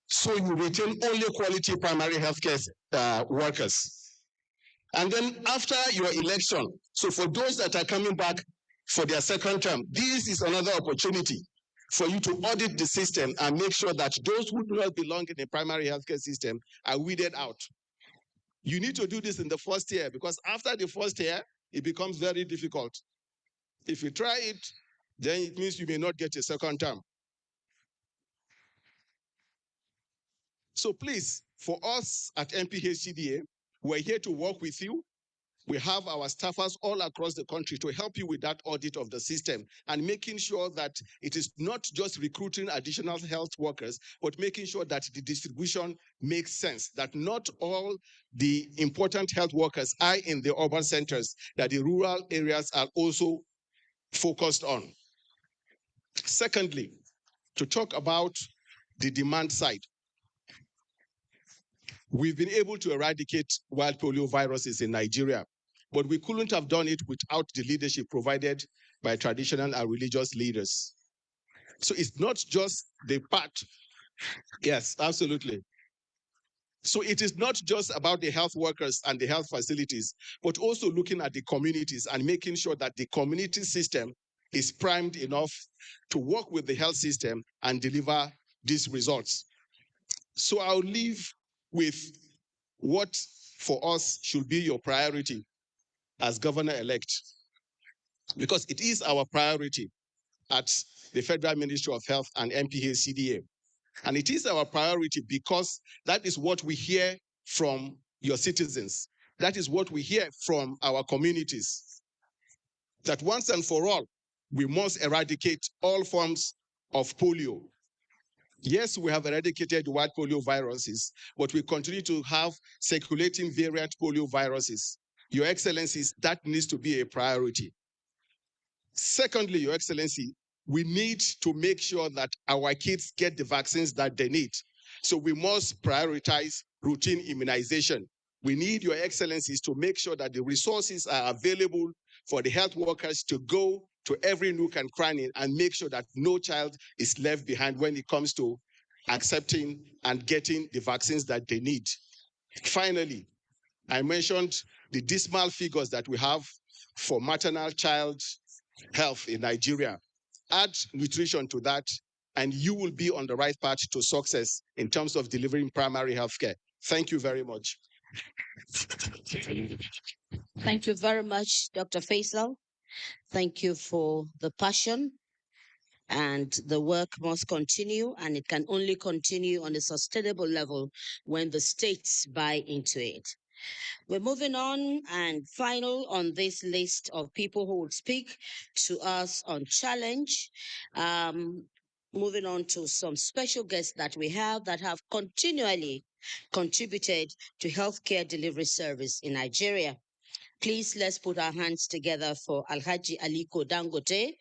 So you retain only quality primary healthcare workers. And then after your election, so for those that are coming back for their second term, this is another opportunity for you to audit the system and make sure that those who do not belong in the primary healthcare system are weeded out. You need to do this in the first year, because after the first year, it becomes very difficult. If you try it, then it means you may not get a second term. So please, for us at NPHCDA, we're here to work with you. We have our staffers all across the country to help you with that audit of the system and making sure that it is not just recruiting additional health workers, but making sure that the distribution makes sense, that not all the important health workers are in the urban centers, that the rural areas are also focused on. Secondly, to talk about the demand side. We've been able to eradicate wild polio viruses in Nigeria, but we couldn't have done it without the leadership provided by traditional and religious leaders. So it's not just the part. Yes, absolutely. So it is not just about the health workers and the health facilities, but also looking at the communities and making sure that the community system is primed enough to work with the health system and deliver these results. So I'll leave with what for us should be your priority as governor-elect, because it is our priority at the Federal Ministry of Health and NPHCDA. And it is our priority because that is what we hear from your citizens. That is what we hear from our communities. That once and for all, we must eradicate all forms of polio. Yes, we have eradicated wild polio viruses, but we continue to have circulating variant polio viruses. Your Excellencies, that needs to be a priority. Secondly, Your Excellency, we need to make sure that our kids get the vaccines that they need. So we must prioritize routine immunization. We need Your Excellencies to make sure that the resources are available for the health workers to go to every nook and cranny and make sure that no child is left behind when it comes to accepting and getting the vaccines that they need. Finally, I mentioned the dismal figures that we have for maternal child health in Nigeria. Add nutrition to that, and you will be on the right path to success in terms of delivering primary health care. Thank you very much. Thank you very much, Dr. Faisal. Thank you for the passion. And the work must continue, and it can only continue on a sustainable level when the states buy into it. We're moving on, and final on this list of people who would speak to us on challenge. Moving on to some special guests that we have that have continually contributed to healthcare delivery service in Nigeria. Please, let's put our hands together for Alhaji Aliko Dangote,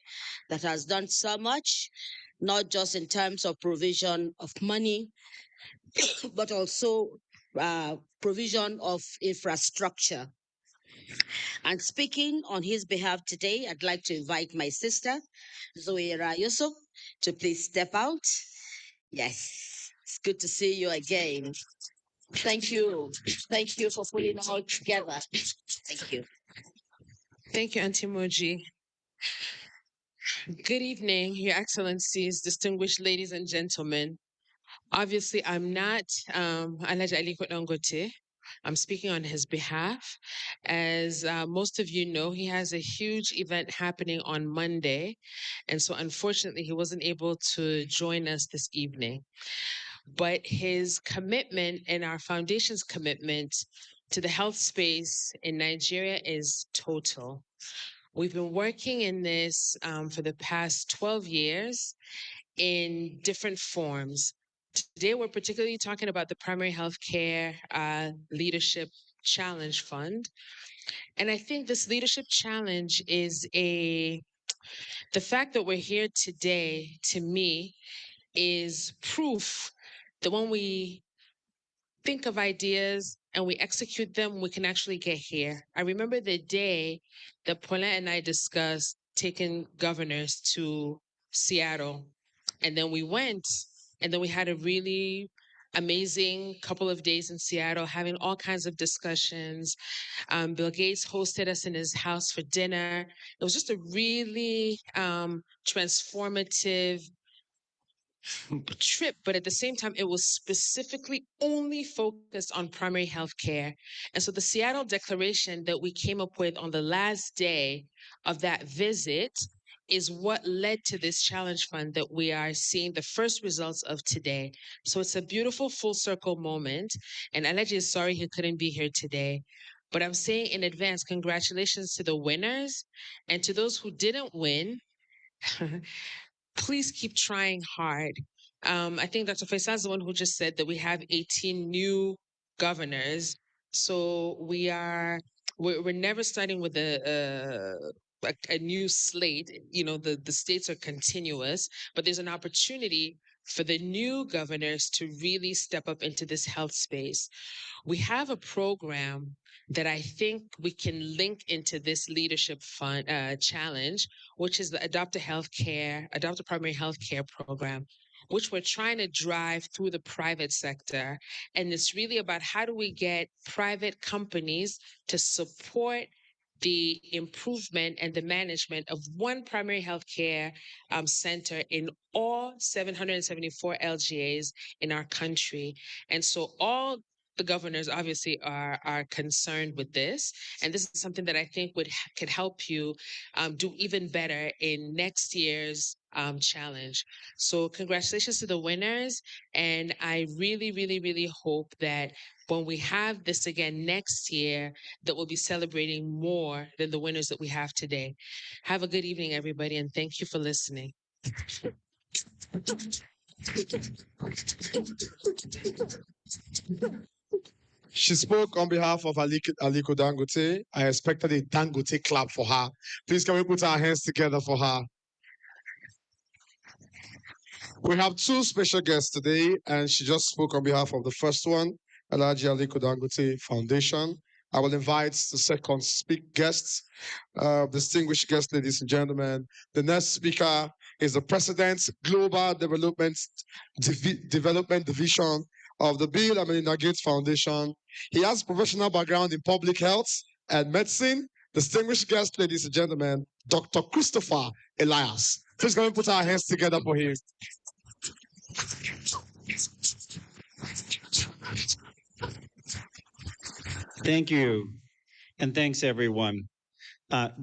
that has done so much, not just in terms of provision of money, but also provision of infrastructure. And speaking on his behalf today, I'd like to invite my sister, Zoera Yusuf, to please step out. Yes, it's good to see you again. Thank you. Thank you for putting it all together. Thank you. Thank you, Auntie Moji. Good evening, Your Excellencies, distinguished ladies and gentlemen. Obviously, I'm not Alhaji Aliko Dangote. I'm speaking on his behalf. As most of you know, he has a huge event happening on Monday. And so unfortunately, he wasn't able to join us this evening. But his commitment and our foundation's commitment to the health space in Nigeria is total. We've been working in this for the past 12 years in different forms. Today, we're particularly talking about the Primary Healthcare Leadership Challenge Fund. And I think this leadership challenge is the fact that we're here today, to me, is proof that when we think of ideas and we execute them, we can actually get here. I remember the day that Paulin and I discussed taking governors to Seattle. And then we went, and then we had a really amazing couple of days in Seattle, having all kinds of discussions. Bill Gates hosted us in his house for dinner. It was just a really transformative trip, but at the same time, it was specifically only focused on primary health care. And so the Seattle Declaration that we came up with on the last day of that visit is what led to this challenge fund that we are seeing the first results of today. So it's a beautiful full circle moment. And Alaji is sorry he couldn't be here today. But I'm saying in advance, congratulations to the winners, and to those who didn't win. Please keep trying hard. I think Dr. Faisal is the one who just said that we have 18 new governors. So we're never starting with a new slate. You know, the states are continuous, but there's an opportunity for the new governors to really step up into this health space. We have a program that I think we can link into this leadership fund challenge, which is the Adopt a Primary Healthcare program, which we're trying to drive through the private sector. And it's really about how do we get private companies to support the improvement and the management of one primary healthcare center in all 774 LGAs in our country. And so all the governors obviously are concerned with this, and this is something that I think could help you do even better in next year's challenge. So congratulations to the winners, and I really, really, really hope that when we have this again next year, that we'll be celebrating more than the winners that we have today. Have a good evening, everybody, and thank you for listening. She spoke on behalf of Aliko Dangote. I expected a Dangote clap for her. Please, can we put our hands together for her? We have two special guests today, and she just spoke on behalf of the first one, Alhaji Aliko Dangote Foundation. I will invite the second guest, distinguished guests, ladies and gentlemen. The next speaker is the President, Global Development Division of the Bill and Melinda Gates Foundation. He has professional background in public health and medicine. Distinguished guest, ladies and gentlemen, Dr. Christopher Elias. Please go and put our hands together for him. Thank you, and thanks everyone.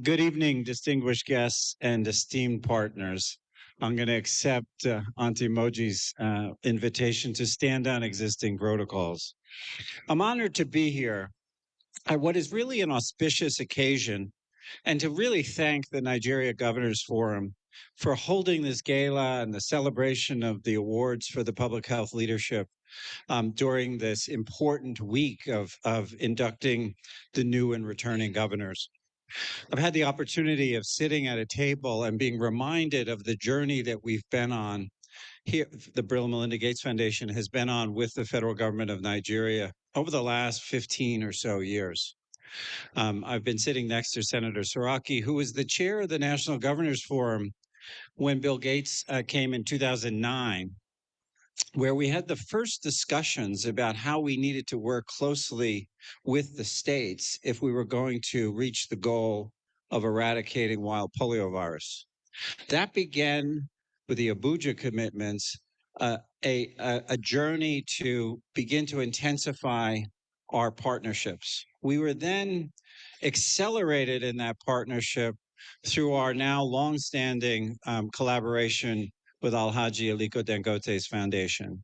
Good evening, distinguished guests and esteemed partners. I'm going to accept Auntie Moji's invitation to stand on existing protocols. I'm honored to be here at what is really an auspicious occasion, and to really thank the Nigeria Governors Forum for holding this gala and the celebration of the awards for the public health leadership during this important week of inducting the new and returning governors. I've had the opportunity of sitting at a table and being reminded of the journey that we've been on here. The Bill and Melinda Gates Foundation has been on with the federal government of Nigeria over the last 15 or so years. I've been sitting next to Senator Saraki, who was the chair of the National Governors Forum when Bill Gates came in 2009, where we had the first discussions about how we needed to work closely with the states if we were going to reach the goal of eradicating wild poliovirus. That began with the Abuja commitments, a journey to begin to intensify our partnerships. We were then accelerated in that partnership through our now longstanding collaboration with Alhaji Aliko Dangote's foundation.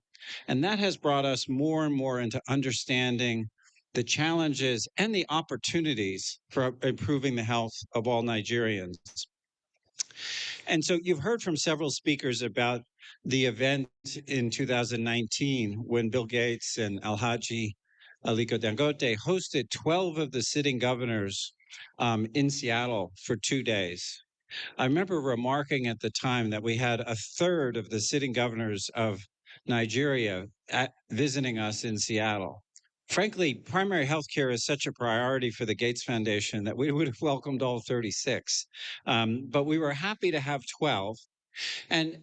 And that has brought us more and more into understanding the challenges and the opportunities for improving the health of all Nigerians. And so you've heard from several speakers about the event in 2019 when Bill Gates and Alhaji Aliko Dangote hosted 12 of the sitting governors in Seattle for 2 days. I remember remarking at the time that we had a third of the sitting governors of Nigeria visiting us in Seattle. Frankly, primary health care is such a priority for the Gates Foundation that we would have welcomed all 36. But we were happy to have 12. And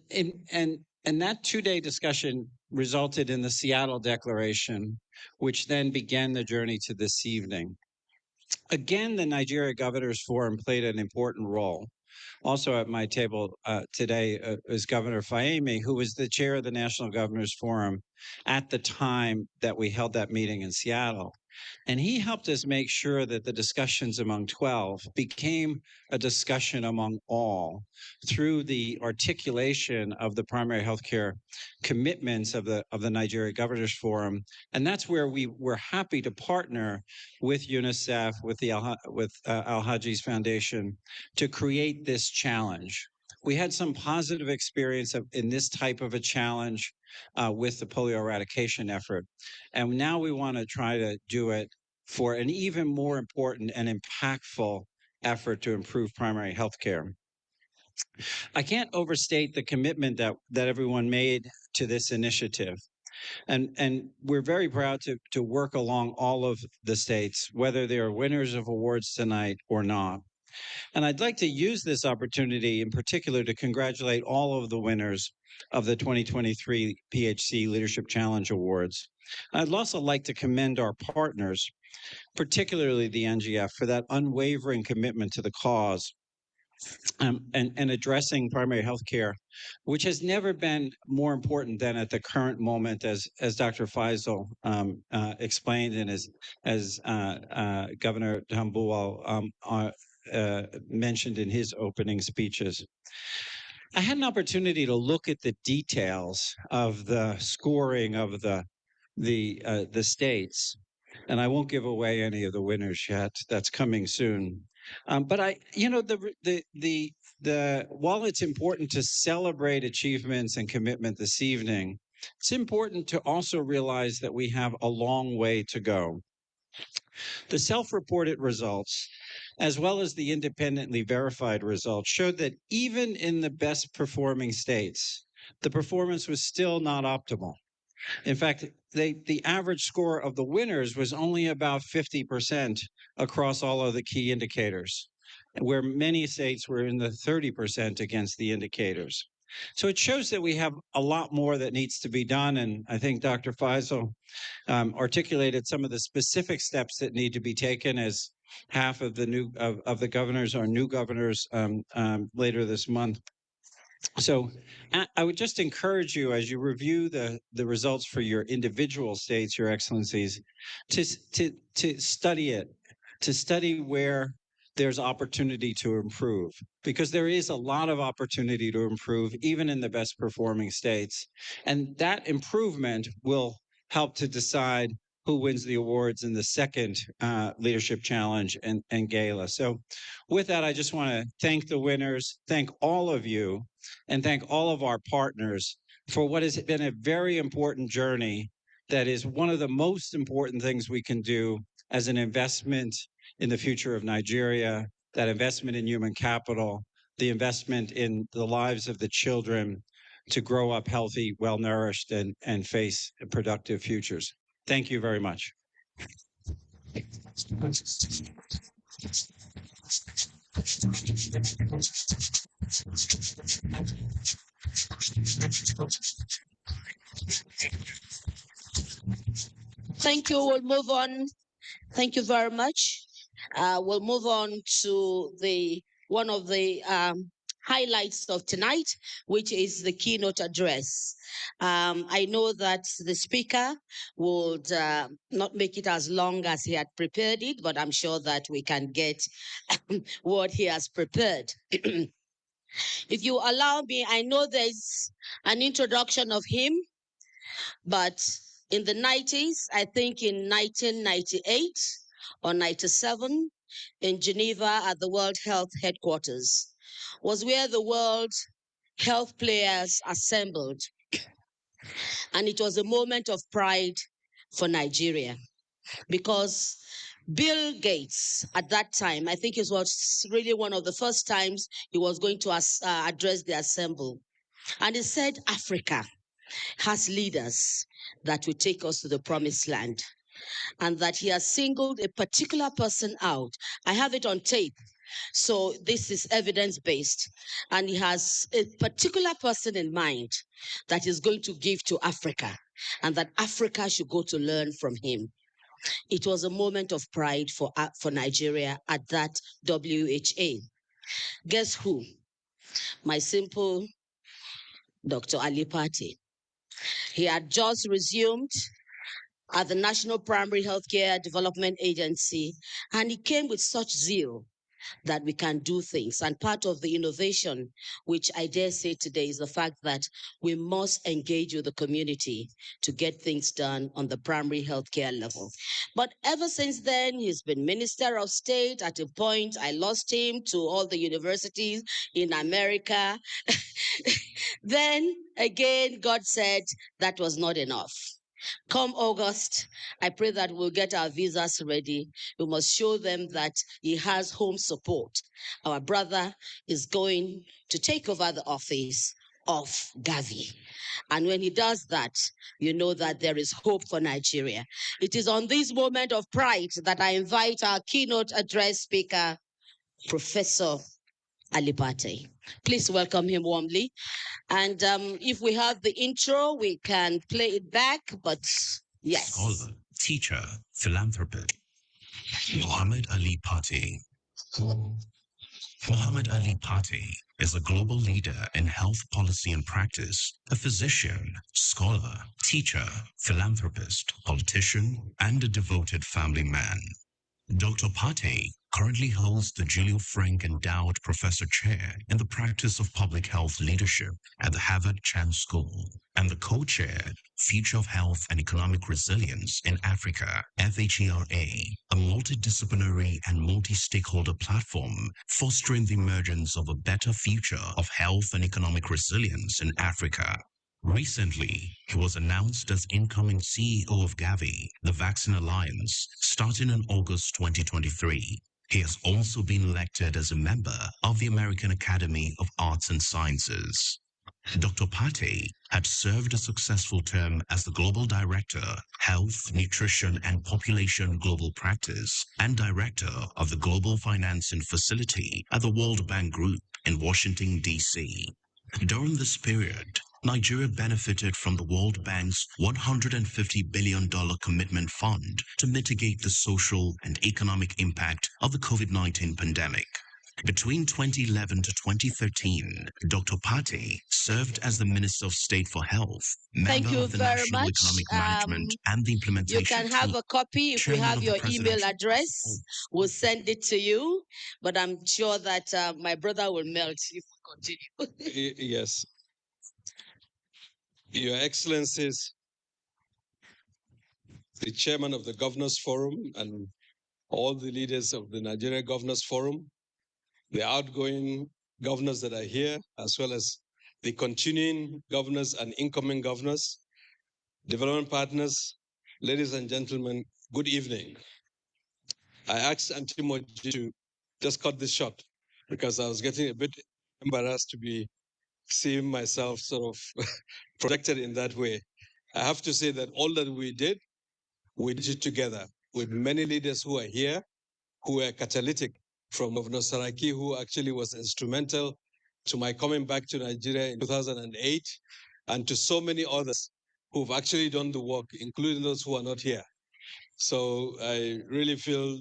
that 2-day discussion resulted in the Seattle Declaration, which then began the journey to this evening. Again, the Nigeria Governors Forum played an important role. Also at my table today is Governor Fahmy, who was the chair of the National Governors Forum at the time that we held that meeting in Seattle. And he helped us make sure that the discussions among 12 became a discussion among all through the articulation of the primary healthcare commitments of the Nigeria Governors Forum. And that's where we were happy to partner with UNICEF, with the Al-Haji's Foundation to create this challenge. We had some positive experience in this type of a challenge with the polio eradication effort. And now we want to try to do it for an even more important and impactful effort to improve primary health care. I can't overstate the commitment that everyone made to this initiative. And we're very proud to work along all of the states, whether they are winners of awards tonight or not. And I'd like to use this opportunity in particular to congratulate all of the winners of the 2023 PHC Leadership Challenge Awards. I'd also like to commend our partners, particularly the NGF, for that unwavering commitment to the cause and addressing primary health care, which has never been more important than at the current moment, as Dr. Faisal explained and as Governor Tambuwal mentioned in his opening speeches. I had an opportunity to look at the details of the scoring of the states, and I won't give away any of the winners yet. That's coming soon. But while it's important to celebrate achievements and commitment this evening, it's important to also realize that we have a long way to go. The self-reported results, as well as the independently verified results, showed that even in the best performing states, the performance was still not optimal. In fact, the average score of the winners was only about 50% across all of the key indicators, where many states were in the 30% against the indicators. So it shows that we have a lot more that needs to be done. And I think Dr. Faisal articulated some of the specific steps that need to be taken, as half of the governors are new governors later this month. So I would just encourage you, as you review the results for your individual states, Your Excellencies, to study it, to study where there's opportunity to improve, because there is a lot of opportunity to improve, even in the best performing states. And that improvement will help to decide who wins the awards in the second Leadership Challenge and Gala. So with that, I just want to thank the winners, thank all of you, and thank all of our partners for what has been a very important journey that is one of the most important things we can do as an investment in the future of Nigeria, that investment in human capital, the investment in the lives of the children to grow up healthy, well-nourished, and face productive futures. Thank you very much. Thank you. We'll move on. Thank you very much. We'll move on to one of the highlights of tonight, which is the keynote address. I know that the speaker would not make it as long as he had prepared it, but I'm sure that we can get what he has prepared. If you allow me, I know there's an introduction of him, but in the 90s, I think in 1998 or 97, in Geneva at the World Health Headquarters, was where the world health players assembled. And it was a moment of pride for Nigeria, because Bill Gates at that time, I think it was really one of the first times he was going to address the assembly. And he said, Africa has leaders that will take us to the promised land, and that he has singled a particular person out. I have it on tape, so this is evidence-based, and he has a particular person in mind that is going to give to Africa, and that Africa should go to learn from him. It was a moment of pride for Nigeria at that WHA. Guess who? My simple Dr. Ali Pate. He had just resumed at the National Primary Healthcare Development Agency, and he came with such zeal that we can do things. And part of the innovation, which I dare say today, is the fact that we must engage with the community to get things done on the primary healthcare level. But ever since then, he's been Minister of State. At a point, I lost him to all the universities in America. Then again, God said that was not enough. Come August, I pray that we'll get our visas ready. We must show them that he has home support. Our brother is going to take over the office of Gavi. And when he does that, you know that there is hope for Nigeria. It is on this moment of pride that I invite our keynote address speaker, Professor Ali Pate. Please welcome him warmly. And if we have the intro, we can play it back, but yes. Scholar, teacher, philanthropist, Muhammad Ali Pate. Muhammad Ali Pate is a global leader in health policy and practice, a physician, scholar, teacher, philanthropist, politician, and a devoted family man. Dr. Pate currently holds the Julio Frank Endowed Professor Chair in the Practice of Public Health Leadership at the Harvard Chan School and the co-chair Future of Health and Economic Resilience in Africa, FHERA, a multidisciplinary and multi-stakeholder platform fostering the emergence of a better future of health and economic resilience in Africa. Recently, he was announced as incoming CEO of Gavi, the Vaccine Alliance, starting in August 2023. He has also been elected as a member of the American Academy of Arts and Sciences. Dr. Pate had served a successful term as the Global Director, Health, Nutrition, and Population Global Practice, and Director of the Global Financing Facility at the World Bank Group in Washington, D.C. During this period, Nigeria benefited from the World Bank's $150 billion commitment fund to mitigate the social and economic impact of the COVID-19 pandemic. Between 2011 to 2013, Dr. Pate served as the Minister of State for Health, Thank member you of the very National much. Economic Management and the Implementation You can have a copy if we Chairman have of the your email Presidential- address. We'll send it to you. But I'm sure that my brother will melt if we continue. Yes. Your Excellencies, the Chairman of the Governors Forum and all the leaders of the Nigeria Governors Forum, the outgoing governors that are here, as well as the continuing governors and incoming governors, development partners, ladies and gentlemen, good evening. I asked Auntie Moji to just cut this short because I was getting a bit embarrassed to be seeing myself sort of projected in that way. I have to say that all that we did it together with many leaders who are here, who were catalytic, from Governor Saraki, who actually was instrumental to my coming back to Nigeria in 2008, and to so many others who've actually done the work, including those who are not here. So I really feel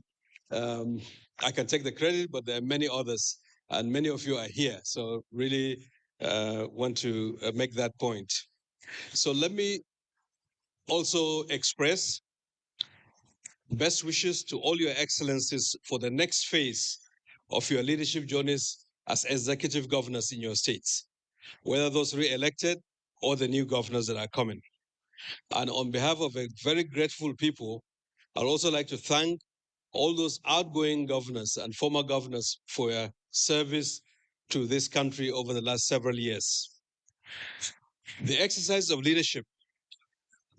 I can take the credit, but there are many others, and many of you are here. So really want to make that point. So let me also express best wishes to all your excellencies for the next phase of your leadership journeys as executive governors in your states, whether those re-elected or the new governors that are coming. And on behalf of a very grateful people, I'd also like to thank all those outgoing governors and former governors for your service to this country over the last several years. The exercise of leadership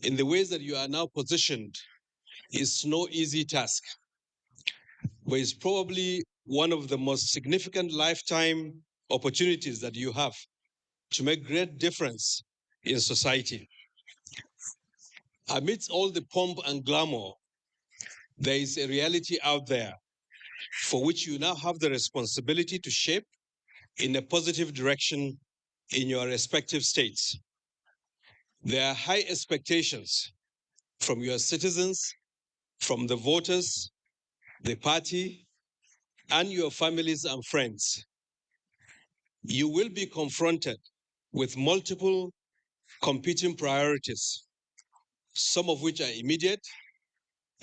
in the ways that you are now positioned is no easy task, but it's probably one of the most significant lifetime opportunities that you have to make great difference in society. Amidst all the pomp and glamour, there is a reality out there for which you now have the responsibility to shape in a positive direction in your respective states. There are high expectations from your citizens, from the voters, the party, and your families and friends you will be confronted with multiple competing priorities, some of which are immediate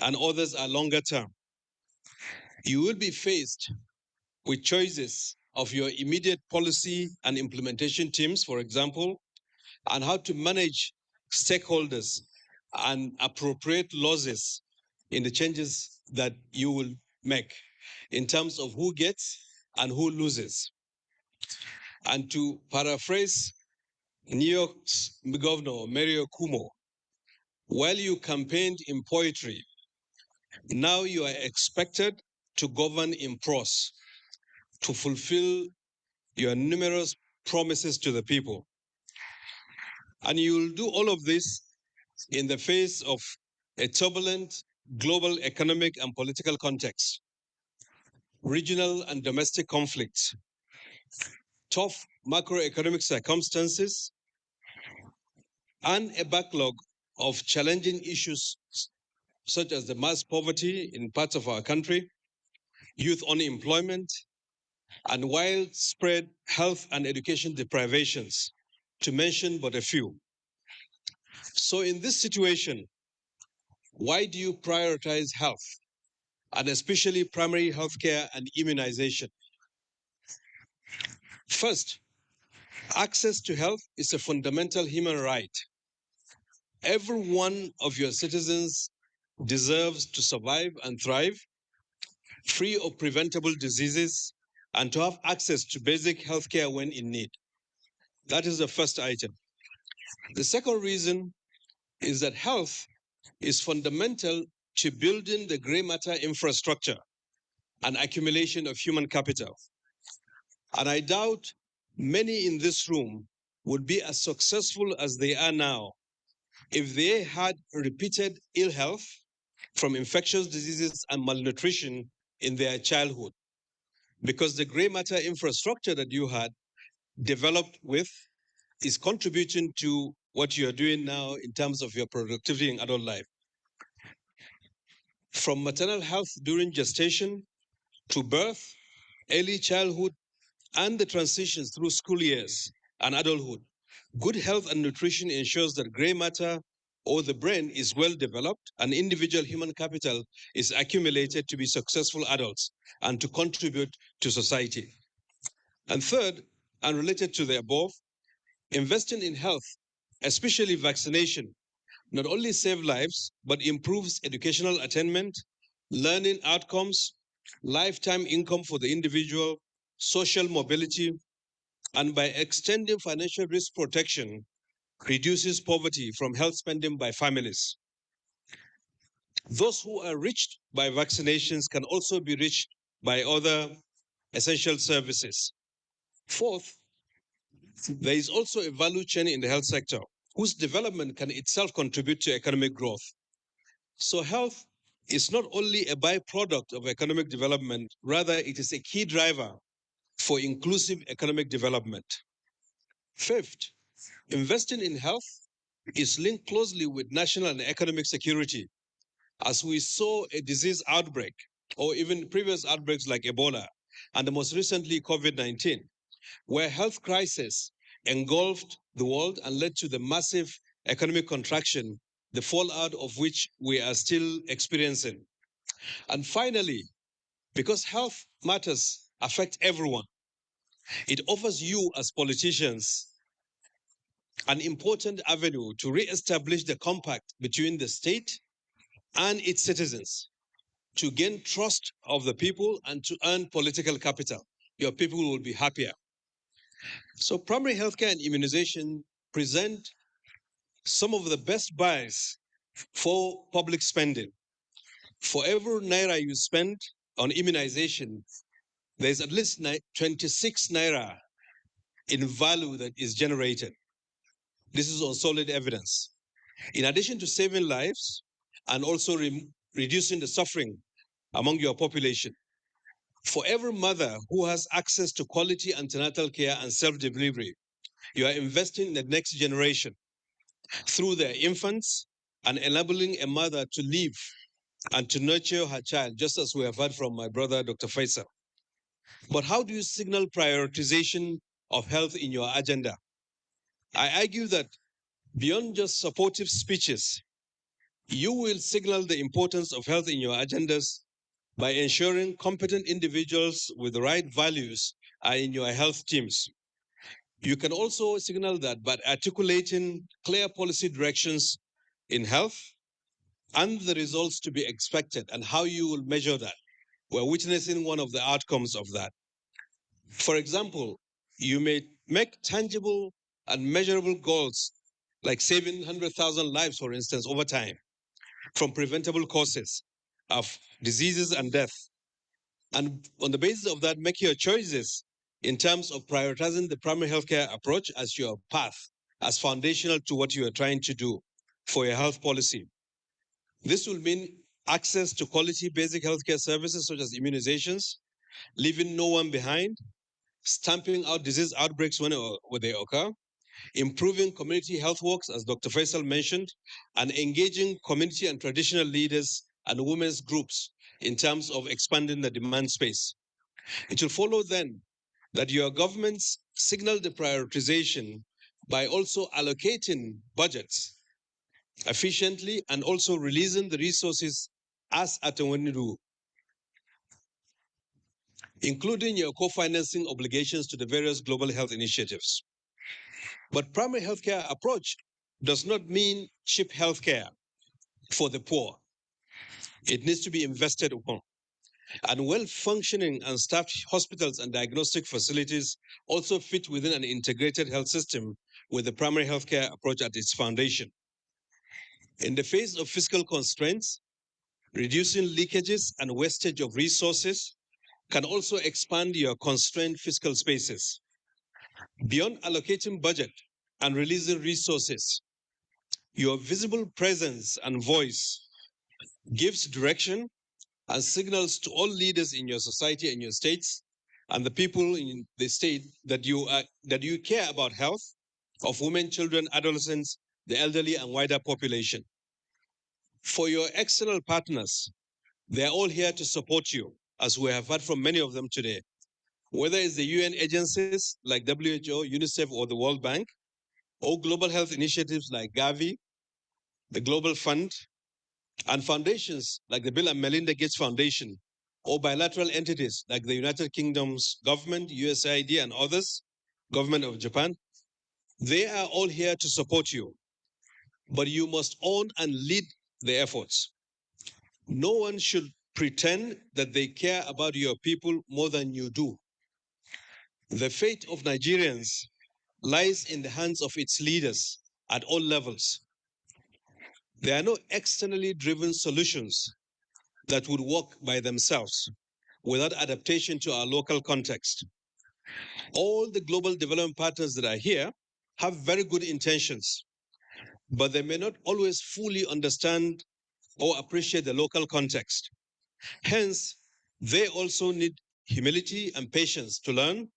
and others are longer term. You will be faced with choices of your immediate policy and implementation teams, for example, and how to manage stakeholders and appropriate losses in the changes that you will make in terms of who gets and who loses. And to paraphrase New York's Governor Mario Cuomo, while you campaigned in poetry, now you are expected to govern in prose, to fulfill your numerous promises to the people. And you'll do all of this in the face of a turbulent global economic and political context, regional and domestic conflicts, tough macroeconomic circumstances, and a backlog of challenging issues such as the mass poverty in parts of our country, youth unemployment, and widespread health and education deprivations, to mention but a few. So in this situation, why do you prioritize health, and especially primary healthcare and immunization? First, access to health is a fundamental human right. Every one of your citizens deserves to survive and thrive, free of preventable diseases, and to have access to basic healthcare when in need. That is the first item. The second reason is that health is fundamental to building the gray matter infrastructure and accumulation of human capital. And I doubt many in this room would be as successful as they are now if they had repeated ill health from infectious diseases and malnutrition in their childhood, because the gray matter infrastructure that you had developed with is contributing to what you're doing now in terms of your productivity in adult life. From maternal health during gestation to birth, early childhood, and the transitions through school years and adulthood, good health and nutrition ensures that gray matter or the brain is well developed and individual human capital is accumulated to be successful adults and to contribute to society. And third, and related to the above, investing in health, especially vaccination, not only saves lives, but improves educational attainment, learning outcomes, lifetime income for the individual, social mobility, and by extending financial risk protection, reduces poverty from health spending by families. Those who are reached by vaccinations can also be reached by other essential services. Fourth, there is also a value chain in the health sector whose development can itself contribute to economic growth. So health is not only a byproduct of economic development, rather it is a key driver for inclusive economic development. Fifth, investing in health is linked closely with national and economic security, as we saw a disease outbreak, or even previous outbreaks like Ebola, and the most recently COVID-19, where health crisis engulfed the world and led to the massive economic contraction, the fallout of which we are still experiencing. And finally, because health matters affect everyone, it offers you as politicians an important avenue to re-establish the compact between the state and its citizens, to gain trust of the people and to earn political capital. Your people will be happier. So primary healthcare and immunization present some of the best buys for public spending. For every naira you spend on immunization, there's at least 26 naira in value that is generated. This is on solid evidence. In addition to saving lives and also reducing the suffering among your population, for every mother who has access to quality antenatal care and self-delivery, you are investing in the next generation through their infants and enabling a mother to live and to nurture her child, just as we have heard from my brother, Dr. Faisal. But how do you signal prioritization of health in your agenda. I argue that beyond just supportive speeches, you will signal the importance of health in your agendas by ensuring competent individuals with the right values are in your health teams. You can also signal that by articulating clear policy directions in health and the results to be expected and how you will measure that. We're witnessing one of the outcomes of that. For example, you may make tangible and measurable goals like saving 100,000 lives, for instance, over time from preventable causes of diseases and death. And on the basis of that, make your choices in terms of prioritizing the primary healthcare approach as your path, as foundational to what you are trying to do for your health policy. This will mean access to quality basic healthcare services such as immunizations, leaving no one behind, stamping out disease outbreaks when they occur, improving community health works, as Dr. Faisal mentioned, and engaging community and traditional leaders and women's groups in terms of expanding the demand space. It will follow then that your governments signal the prioritization by also allocating budgets efficiently and also releasing the resources as at and when you do, including your co-financing obligations to the various global health initiatives. But primary healthcare approach does not mean cheap healthcare for the poor. It needs to be invested upon. And well-functioning and staffed hospitals and diagnostic facilities also fit within an integrated health system with the primary healthcare approach at its foundation. In the face of fiscal constraints, reducing leakages and wastage of resources can also expand your constrained fiscal spaces. Beyond allocating budget and releasing resources, your visible presence and voice gives direction and signals to all leaders in your society and your states and the people in the state that you care about health of women, children, adolescents, the elderly, and wider population. For your external partners, they're all here to support you, as we have heard from many of them today. Whether it's the UN agencies like WHO, UNICEF, or the World Bank, or global health initiatives like Gavi, the Global Fund, and foundations like the Bill and Melinda Gates Foundation, or bilateral entities like the United Kingdom's government, USAID, and others, government of Japan, they are all here to support you. But you must own and lead the efforts. No one should pretend that they care about your people more than you do. The fate of Nigerians lies in the hands of its leaders at all levels. There are no externally driven solutions that would work by themselves without adaptation to our local context. All the global development partners that are here have very good intentions, but they may not always fully understand or appreciate the local context. Hence, they also need humility and patience to learn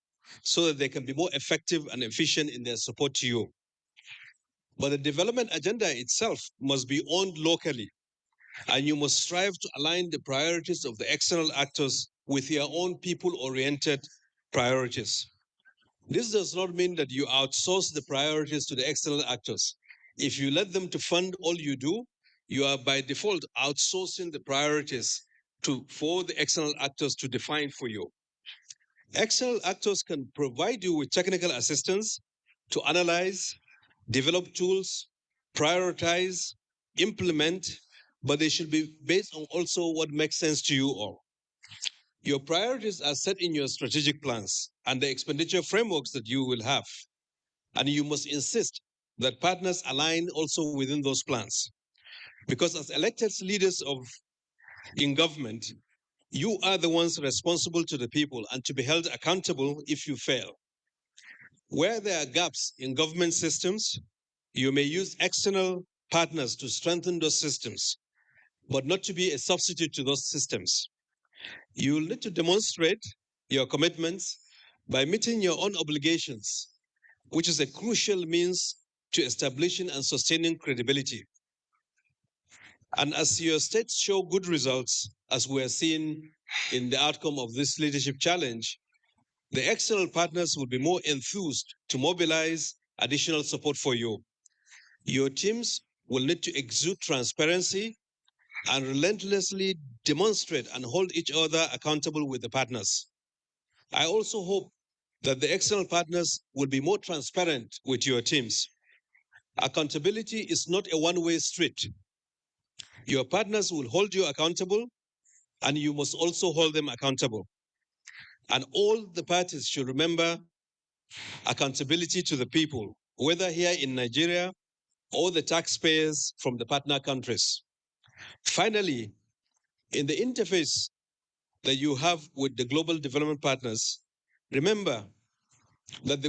so that they can be more effective and efficient in their support to you. But the development agenda itself must be owned locally, and you must strive to align the priorities of the external actors with your own people-oriented priorities. This does not mean that you outsource the priorities to the external actors. If you let them to fund all you do, you are by default outsourcing the priorities for the external actors to define for you. External actors can provide you with technical assistance to analyze, develop tools, prioritize, implement, but they should be based on also what makes sense to you all. Your priorities are set in your strategic plans and the expenditure frameworks that you will have. And you must insist that partners align also within those plans. Because as elected leaders in government, you are the ones responsible to the people and to be held accountable if you fail. Where there are gaps in government systems, you may use external partners to strengthen those systems, but not to be a substitute to those systems. You will need to demonstrate your commitments by meeting your own obligations, which is a crucial means to establishing and sustaining credibility. And as your states show good results, as we are seeing in the outcome of this leadership challenge, the external partners will be more enthused to mobilize additional support for you. Your teams will need to exude transparency and relentlessly demonstrate and hold each other accountable with the partners. I also hope that the external partners will be more transparent with your teams. Accountability is not a one-way street. Your partners will hold you accountable, and you must also hold them accountable. And all the parties should remember accountability to the people, whether here in Nigeria or the taxpayers from the partner countries. Finally, in the interface that you have with the global development partners, remember that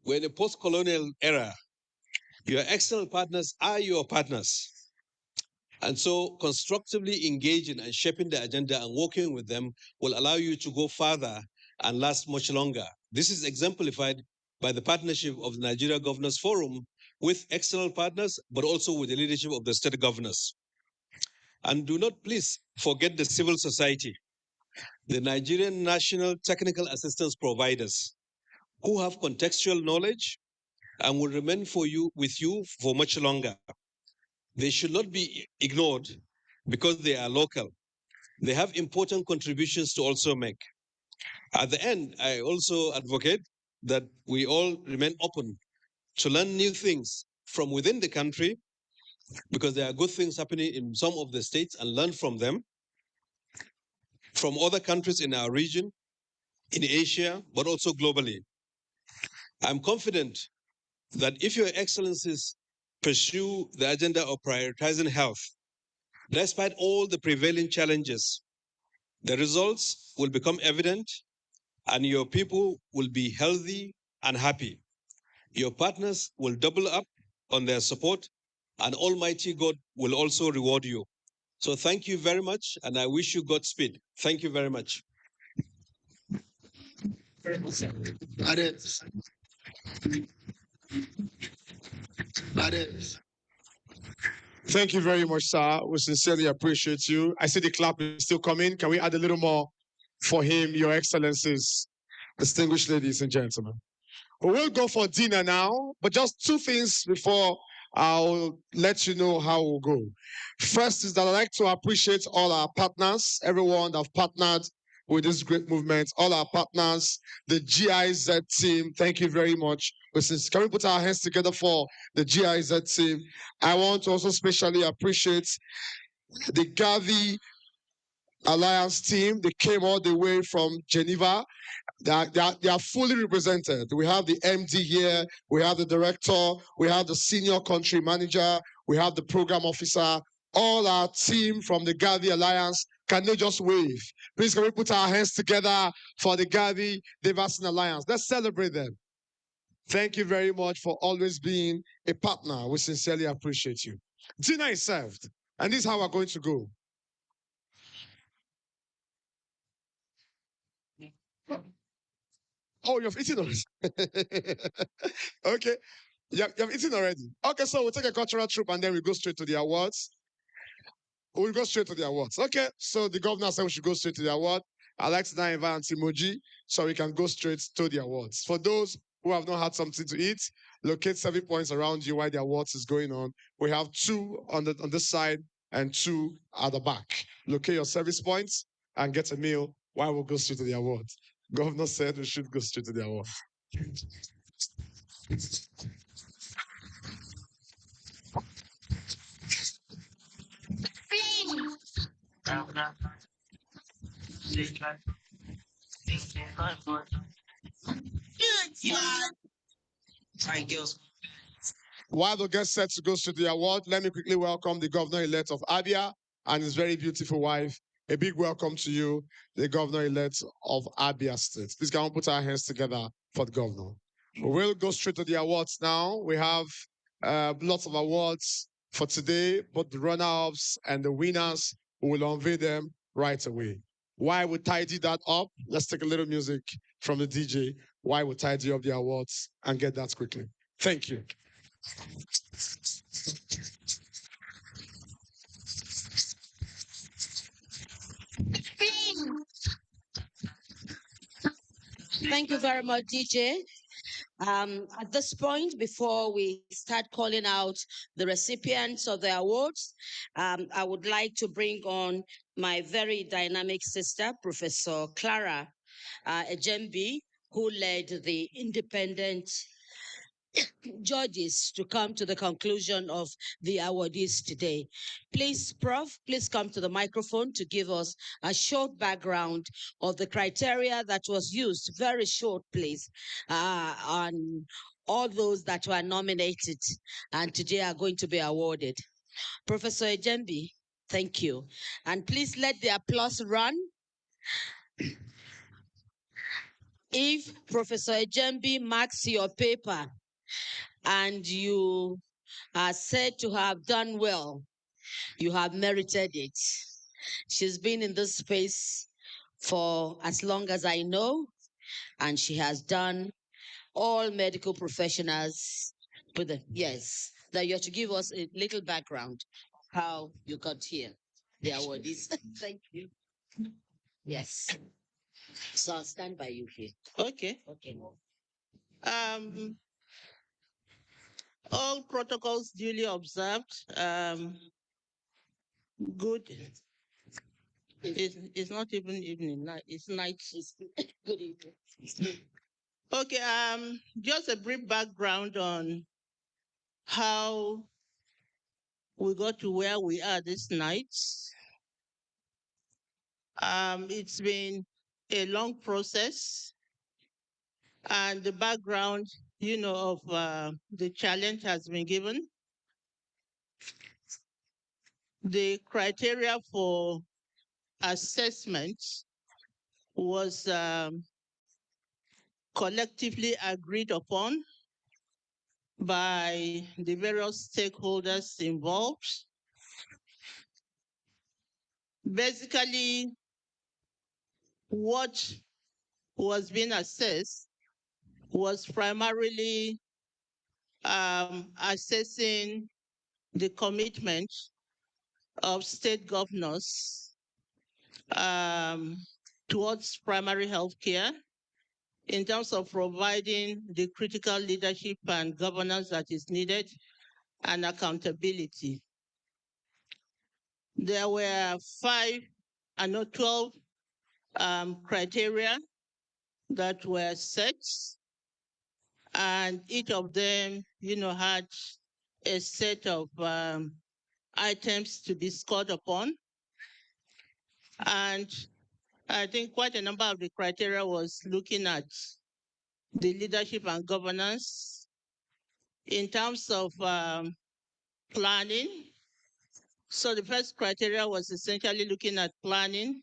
we're in a post-colonial era. Your external partners are your partners. And so constructively engaging and shaping the agenda and working with them will allow you to go further and last much longer. This is exemplified by the partnership of the Nigeria Governors Forum with external partners, but also with the leadership of the state governors. And do not please forget the civil society, the Nigerian National Technical Assistance Providers, who have contextual knowledge and will remain with you for much longer. They should not be ignored because they are local. They have important contributions to also make. At the end, I also advocate that we all remain open to learn new things from within the country, because there are good things happening in some of the states, and learn from them, from other countries in our region, in Asia, but also globally. I'm confident that if your excellencies pursue the agenda of prioritizing health, despite all the prevailing challenges, the results will become evident and your people will be healthy and happy. Your partners will double up on their support, and Almighty God will also reward you. So thank you very much, and I wish you Godspeed. Thank you very much. Thank you very much, sir. We sincerely appreciate you. I see the clap is still coming. Can we add a little more for him, Your Excellencies, distinguished ladies and gentlemen? We will go for dinner now, but just two things before I'll let you know how we'll go. First is that I'd like to appreciate all our partners, everyone that have partnered with this great movement, all our partners, the GIZ team. Thank you very much. Can we put our hands together for the GIZ team? I want to also specially appreciate the Gavi Alliance team. They came all the way from Geneva. They are fully represented. We have the MD here, we have the director, we have the senior country manager, we have the program officer, all our team from the Gavi Alliance. Can they just wave? Please, can we put our hands together for the Gavi Devasin Alliance? Let's celebrate them. Thank you very much for always being a partner. We sincerely appreciate you. Dinner is served, and this is how we're going to go. Oh, you've eaten already. Okay. You've eaten already. Okay, so we'll take a cultural trip and then we go straight to the awards. We'll go straight to the awards. Okay, so the governor said we should go straight to the award. I'd like to now invite Auntie Moji so we can go straight to the awards. For those who have not had something to eat, locate 7 points around you while the awards is going on. We have 2 on this side and 2 at the back. Locate your service points and get a meal while we go straight to the awards. Governor said we should go straight to the award. While the guest set to go straight to the award, let me quickly welcome the governor-elect of Abia and his very beautiful wife. A big welcome to you, the governor-elect of Abia State. Please can we put our hands together for the governor. We'll go straight to the awards now. We have lots of awards for today, but the runners-ups and the winners, we will unveil them right away. While we tidy that up, let's take a little music from the DJ while we tidy up the awards and get that quickly. Thank you. Thank you very much, DJ. At this point, before we start calling out the recipients of the awards, I would like to bring on my very dynamic sister, Professor Clara Ejembi, who led the independent judges to come to the conclusion of the awardees today. Please, Prof, please come to the microphone to give us a short background of the criteria that was used, very short, please, on all those that were nominated and today are going to be awarded. Professor Ejembi, thank you. And please let the applause run. If Professor Ejembi marks your paper and you are said to have done well, you have merited it. She's been in this space for as long as I know, and she has done all medical professionals. Yes, that you have to give us a little background how you got here. The awardees. Thank you. Yes. So I'll stand by you here. Okay. Okay. All protocols duly observed. Good. It's not even evening. It's night. Good evening. Okay. Just a brief background on how we got to where we are this night. It's been a long process, and the background, of the challenge has been given. The criteria for assessment was collectively agreed upon by the various stakeholders involved. Basically, what was being assessed was primarily assessing the commitment of state governors towards primary health care in terms of providing the critical leadership and governance that is needed and accountability. There were 12 criteria that were set, and each of them, had a set of items to be scored upon. And I think quite a number of the criteria was looking at the leadership and governance in terms of planning. So the first criteria was essentially looking at planning,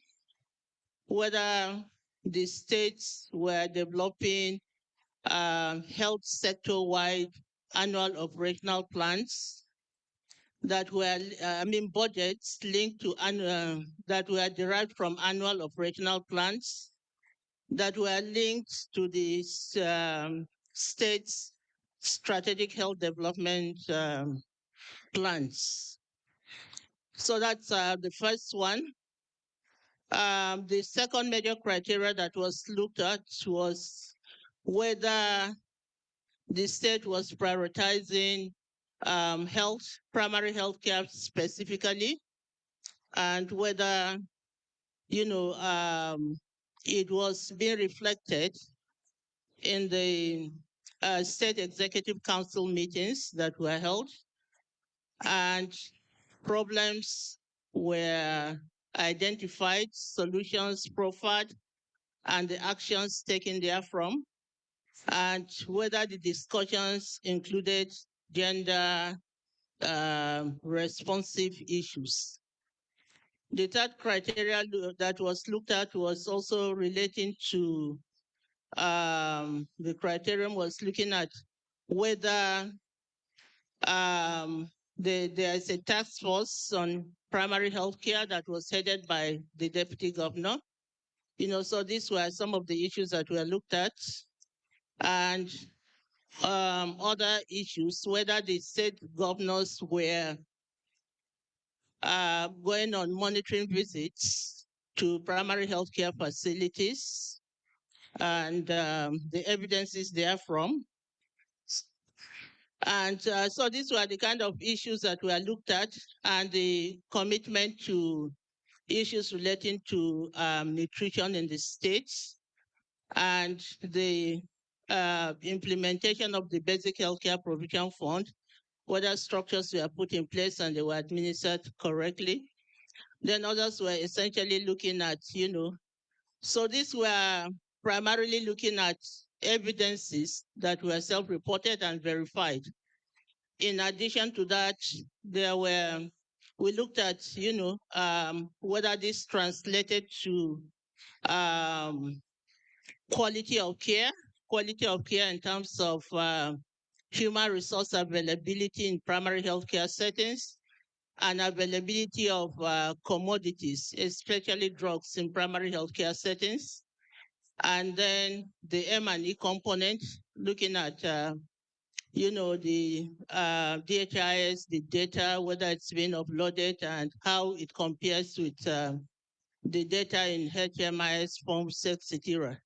whether the states were developing health sector-wide annual operational plans that were, budgets linked to that were derived from annual operational plans that were linked to the state's strategic health development plans. So that's the first one. The second major criteria that was looked at was whether the state was prioritizing primary health care specifically, and whether, it was being reflected in the state executive council meetings that were held, and problems were identified, solutions proffered, and the actions taken therefrom, and whether the discussions included gender responsive issues. The third criteria that was looked at was also relating to the criterion was looking at whether there is a task force on primary health care that was headed by the deputy governor. So these were some of the issues that were looked at. And other issues, whether the state governors were going on monitoring visits to primary health care facilities, and the evidences therefrom. And so these were the kind of issues that were looked at, and the commitment to issues relating to nutrition in the states, and the implementation of the Basic Healthcare Provision Fund, whether structures were put in place and they were administered correctly. Then others were essentially looking at, so these were primarily looking at evidences that were self-reported and verified. In addition to that, we looked at, whether this translated to quality of care in terms of human resource availability in primary healthcare settings, and availability of commodities, especially drugs in primary healthcare settings. And then the M&E component, looking at, the DHIS, the data, whether it's been uploaded and how it compares with the data in HMIS forms, etc.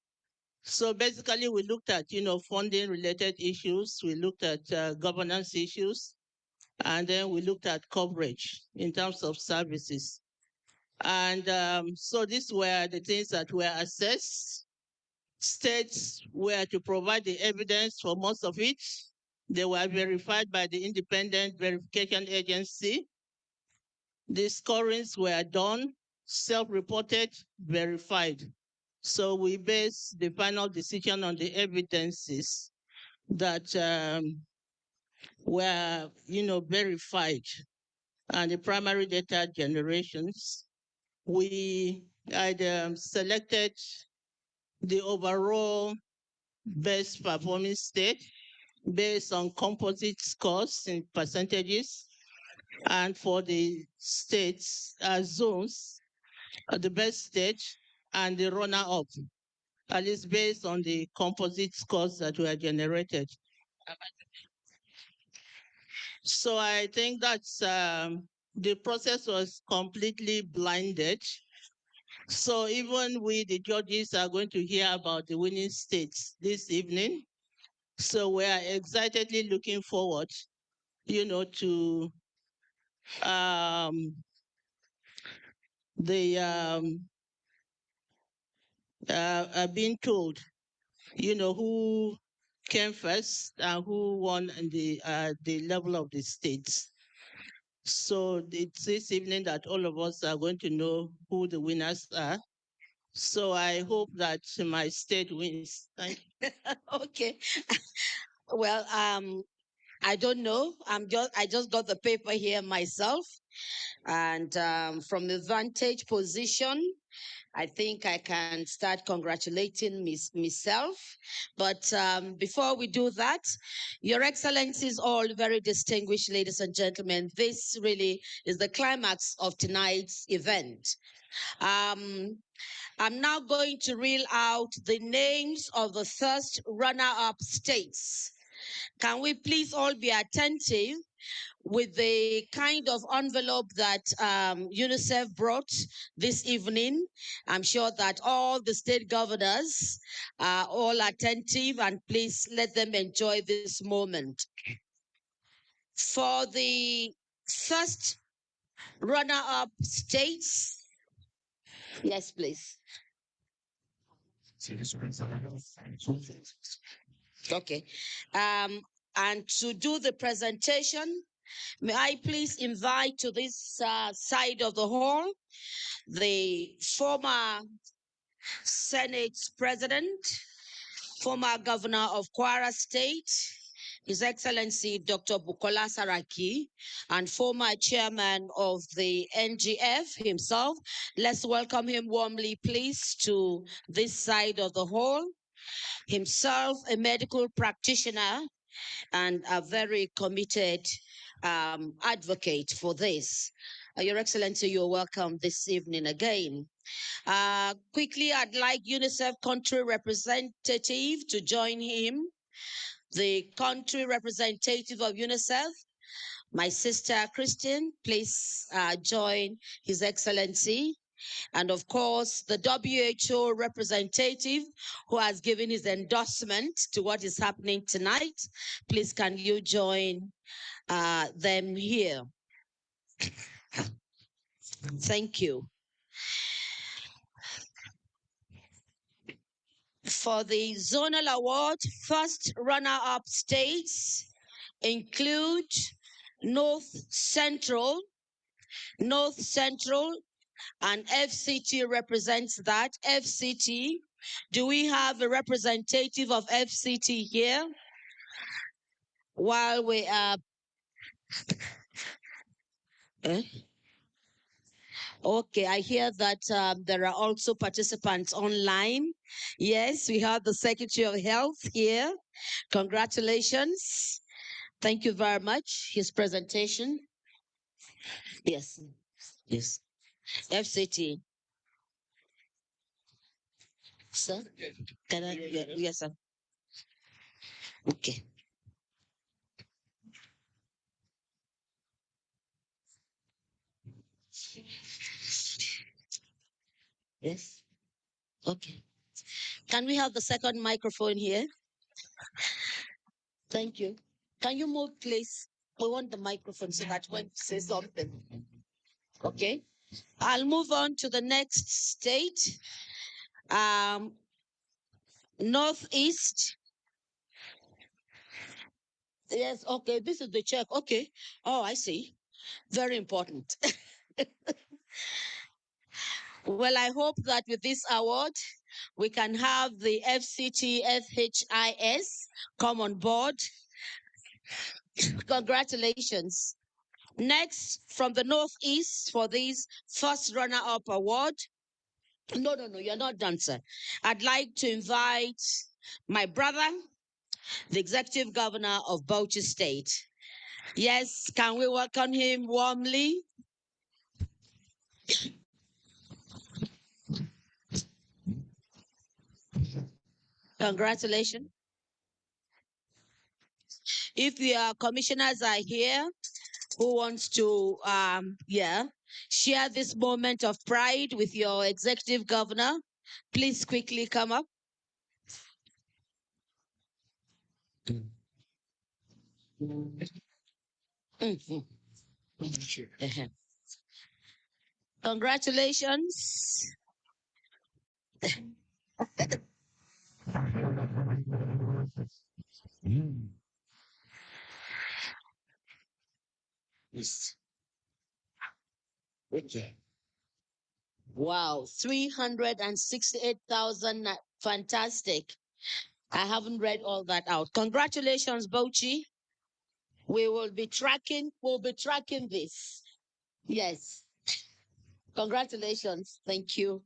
So basically, we looked at, funding related issues. We looked at governance issues. And then we looked at coverage in terms of services. And so these were the things that were assessed. States were to provide the evidence for most of it. They were verified by the independent verification agency. The scorings were done, self-reported, verified. So we base the final decision on the evidences that were, verified, and the primary data generations. We had selected the overall best performing state based on composite scores in percentages, and for the states zones, the best state and the runner-up, at least based on the composite scores that were generated. So I think that's the process was completely blinded. So even we, the judges, are going to hear about the winning states this evening. So we are excitedly looking forward, to being told, who came first and who won in the level of the states. So it's this evening that all of us are going to know who the winners are. So I hope that my state wins. Thank you. Okay. Well, I don't know. I just got the paper here myself, and from the vantage position, I think I can start congratulating myself. But before we do that, Your Excellencies, all very distinguished ladies and gentlemen, this really is the climax of tonight's event. I'm now going to reel out the names of the first runner-up states. Can we please all be attentive with the kind of envelope that UNICEF brought this evening? I'm sure that all the state governors are all attentive, and please let them enjoy this moment. For the first runner-up states, yes, please. Okay. And to do the presentation, may I please invite to this side of the hall the former Senate President, former Governor of Kwara State, His Excellency Dr. Bukola Saraki, and former Chairman of the NGF himself. Let's welcome him warmly, please, to this side of the hall. Himself a medical practitioner and a very committed advocate for this. Your Excellency, you're welcome this evening again. Quickly, I'd like UNICEF country representative to join him. The country representative of UNICEF, my sister Christine, please join His Excellency. and of course, the WHO representative who has given his endorsement to what is happening tonight. Please, can you join them here? Thank you. For the zonal award, first runner-up states include North Central, and FCT represents that. FCT, do we have a representative of FCT here? While we are... Okay, I hear that there are also participants online. Yes, we have the Secretary of Health here. Congratulations. Thank you very much. His presentation. Yes, yes. FCT. Sir? Can I? Yes, sir. Okay. Yes. Okay. Can we have the second microphone here? Thank you. Can you move, please? We want the microphone so that when you say something. Okay. I'll move on to the next state. Northeast. Yes, okay. This is the check. Okay. Oh, I see. Very important. Well, I hope that with this award, we can have the FCT FHIS come on board. Congratulations. Next, from the Northeast for this first runner-up award. No, you're not done, sir. I'd like to invite my brother, the Executive Governor of Bauchi State. Yes, can we welcome him warmly? Congratulations. If your commissioners are here who wants to share this moment of pride with your executive governor, please quickly come up. Congratulations. Okay. Wow, 368,000. Fantastic. I haven't read all that out. Congratulations, Bauchi. We'll be tracking this. Yes. Congratulations. Thank you.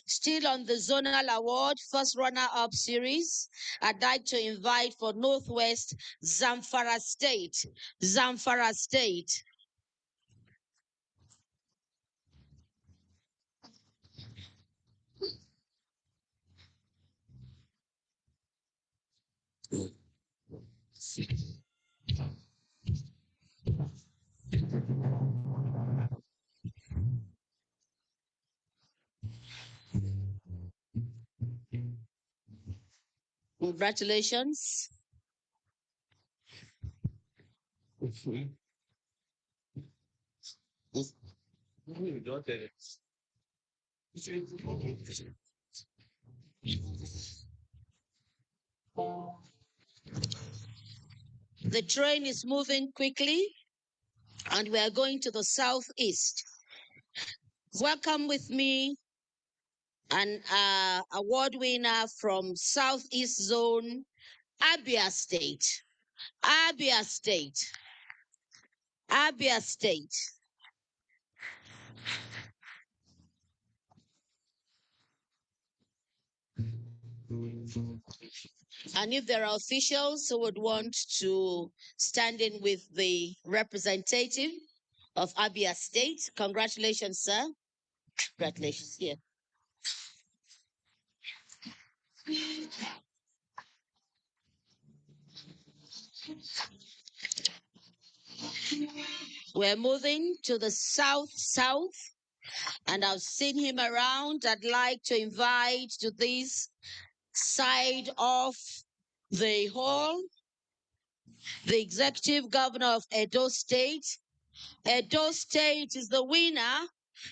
Still on the zonal award, first runner-up series, I'd like to invite for Northwest Zamfara State. Zamfara State. Congratulations. The train is moving quickly, and we are going to the southeast. Welcome with me an award winner from Southeast Zone, Abia State. Abia State. Abia State. And if there are officials who would want to stand in with the representative of Abia State, congratulations, sir. Congratulations here. We're moving to the south. And I've seen him around. I'd like to invite to this side of the hall the executive governor of Edo State. Edo State is the winner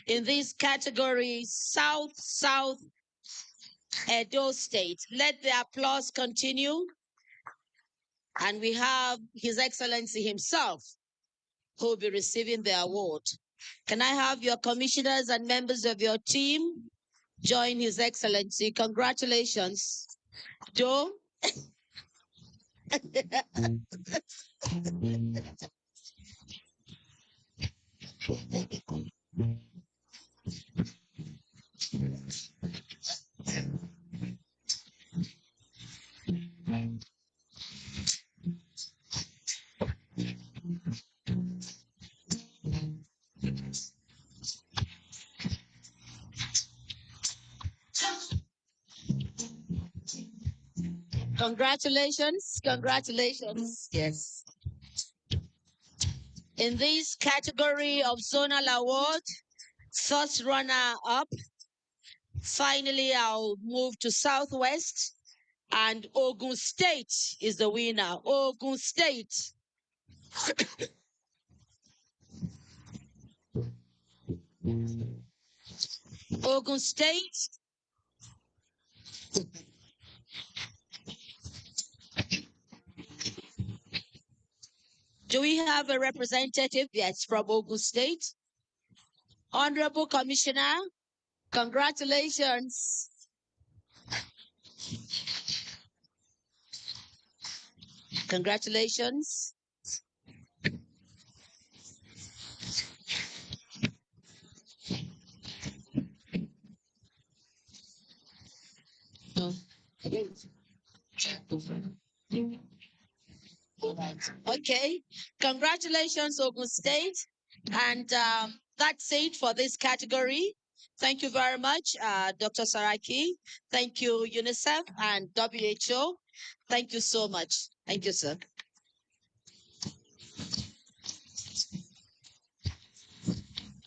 in this category, South Edo State. Let the applause continue. And we have His Excellency himself who will be receiving the award. Can I have your commissioners and members of your team join His Excellency? Congratulations. Joe? Congratulations. Congratulations. Yes. In this category of zonal award, first runner up. Finally, I'll move to Southwest, and Ogun State is the winner. Ogun State. Ogun State. Do we have a representative? Yes, from Ogun State. Honorable Commissioner, congratulations. Congratulations. Okay, congratulations, Ogun State. And that's it for this category. Thank you very much, Dr. Saraki. Thank you, UNICEF and WHO. Thank you so much. Thank you, sir.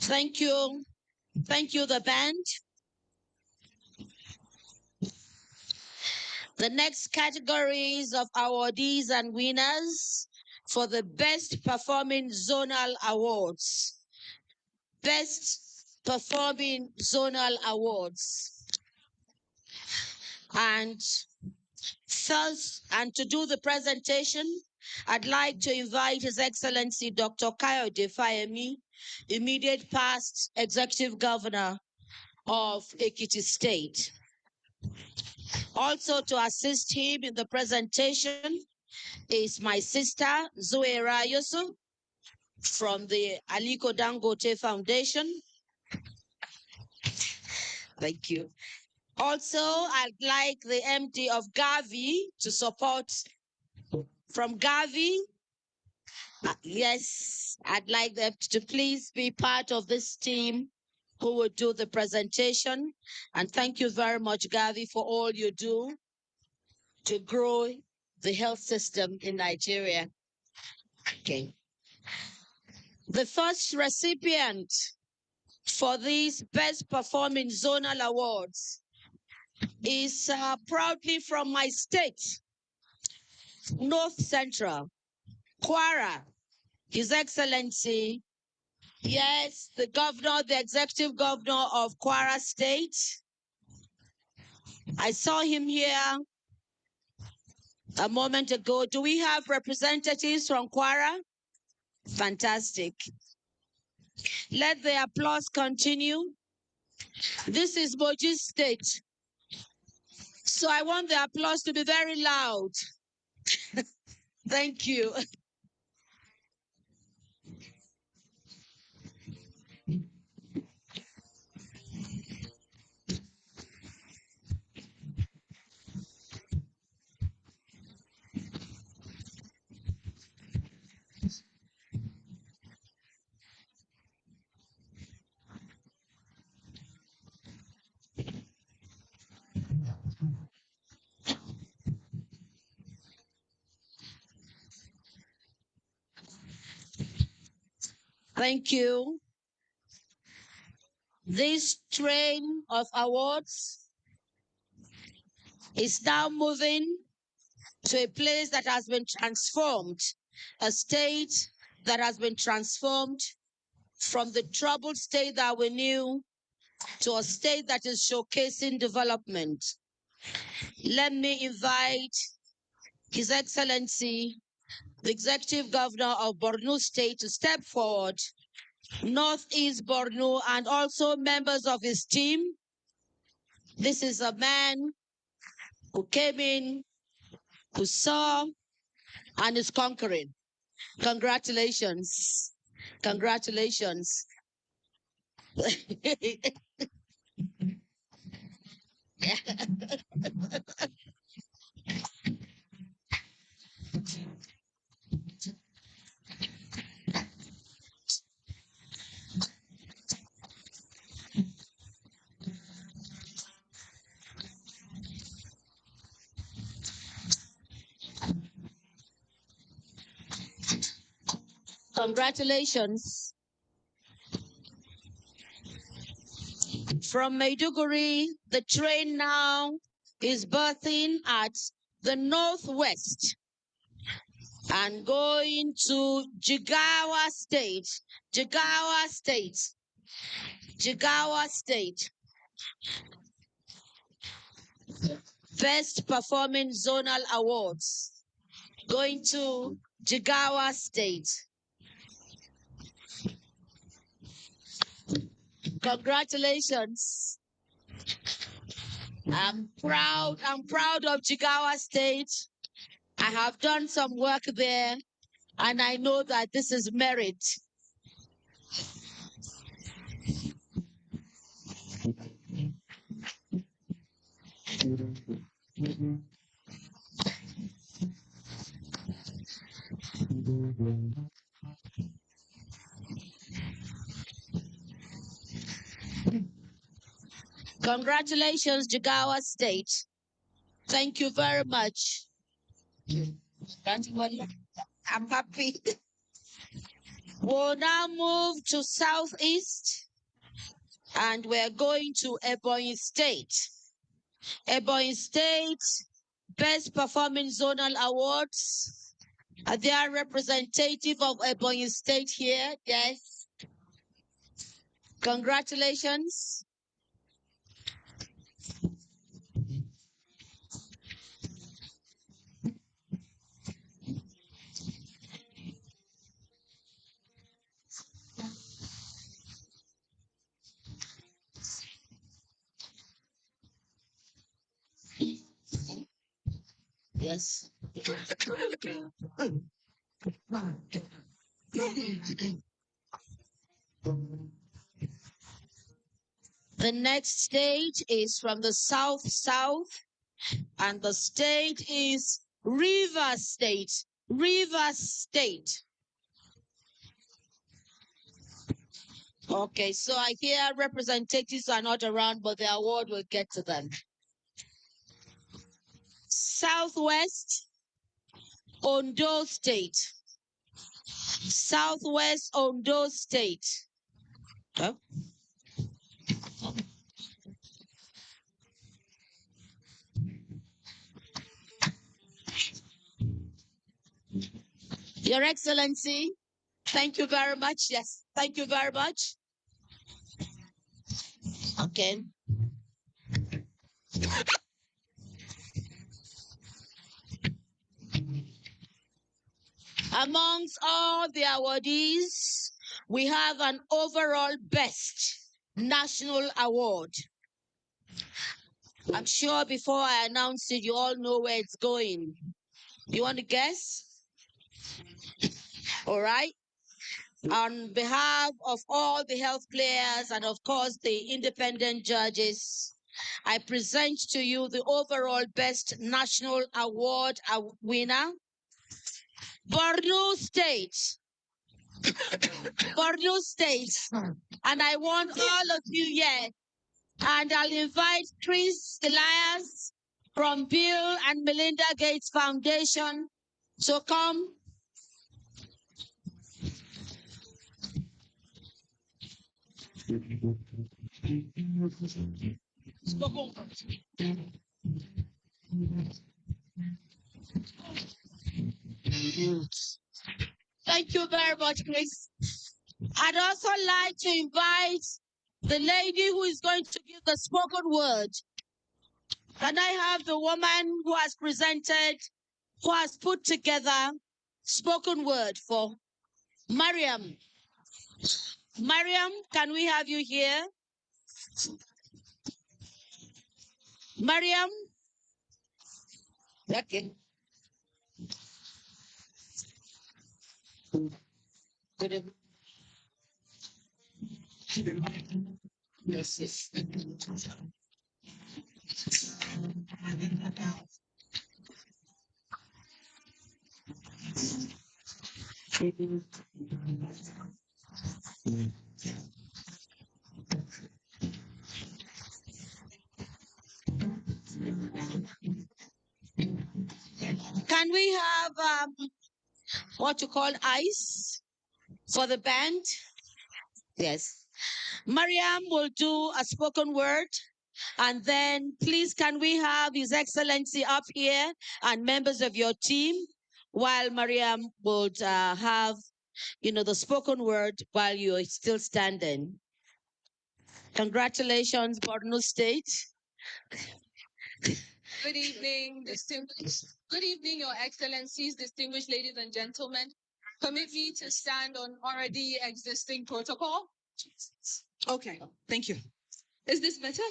Thank you. Thank you, the band. The next categories of awardees and winners for the Best Performing Zonal Awards. Best Performing Zonal Awards. And first, and to do the presentation, I'd like to invite His Excellency Dr. Kayode Fayemi, immediate past Executive Governor of Ekiti State. Also to assist him in the presentation is my sister, Zuera Yusuf, from the Aliko Dangote Foundation. Thank you. Also, I'd like the MD of Gavi to support from Gavi. Yes, I'd like them to please be part of this team who will do the presentation. And thank you very much, Gavi, for all you do to grow the health system in Nigeria. Okay. The first recipient for these Best Performing Zonal Awards is proudly from my state, North Central, Kwara. His Excellency, yes, the governor, the executive governor of Kwara State. I saw him here a moment ago. Do we have representatives from Kwara? Fantastic. Let the applause continue. This is Moji State. So I want the applause to be very loud. Thank you. Thank you. This train of awards is now moving to a place that has been transformed, a state that has been transformed from the troubled state that we knew to a state that is showcasing development. Let me invite His Excellency, the Executive Governor of Borno State, to step forward, Northeast Borno, and also members of his team. This is a man who came in, who saw, and is conquering. Congratulations. Congratulations. Congratulations. From Maiduguri, the train now is berthing at the northwest and going to Jigawa State. Jigawa State. Jigawa State. Best Performing Zonal Awards. Going to Jigawa State. Congratulations. I'm proud of Jigawa State. I have done some work there, and I know that this is merit. Congratulations, Jigawa State. Thank you very much. I'm happy. We'll now move to Southeast, and we're going to Ebonyi State. Ebonyi State Best Performing Zonal Awards. Are there representative of Ebonyi State here? Yes. Congratulations. Yes. The next stage is from the South, and the state is River State. River State. Okay, so I hear representatives are not around, but the award will get to them. Southwest Ondo State. Southwest Ondo State. Huh? Your Excellency, thank you very much. Yes, thank you very much. Okay. Amongst all the awardees, we have an overall best national award. I'm sure before I announce it, you all know where it's going. You want to guess? All right. On behalf of all the health players and of course the independent judges, I present to you the overall best national award winner, Borno State. Borno State. And I want all of you here. And I'll invite Chris Elias from Bill and Melinda Gates Foundation to come. Thank you very much, Chris. I'd also like to invite the lady who is going to give the spoken word. Can I have the woman who has presented, who has put together spoken word for Mariam? Mariam, can we have you here? Mariam? Okay. Good evening. Yes, yes. Can we have what you call ice for the band? Yes. Mariam will do a spoken word. And then please, can we have His Excellency up here and members of your team while Mariam would have, the spoken word while you're still standing. Congratulations, Borno State. Good evening, Good evening, Your Excellencies, distinguished ladies and gentlemen. Permit me to stand on already existing protocol. Okay, thank you. Is this better?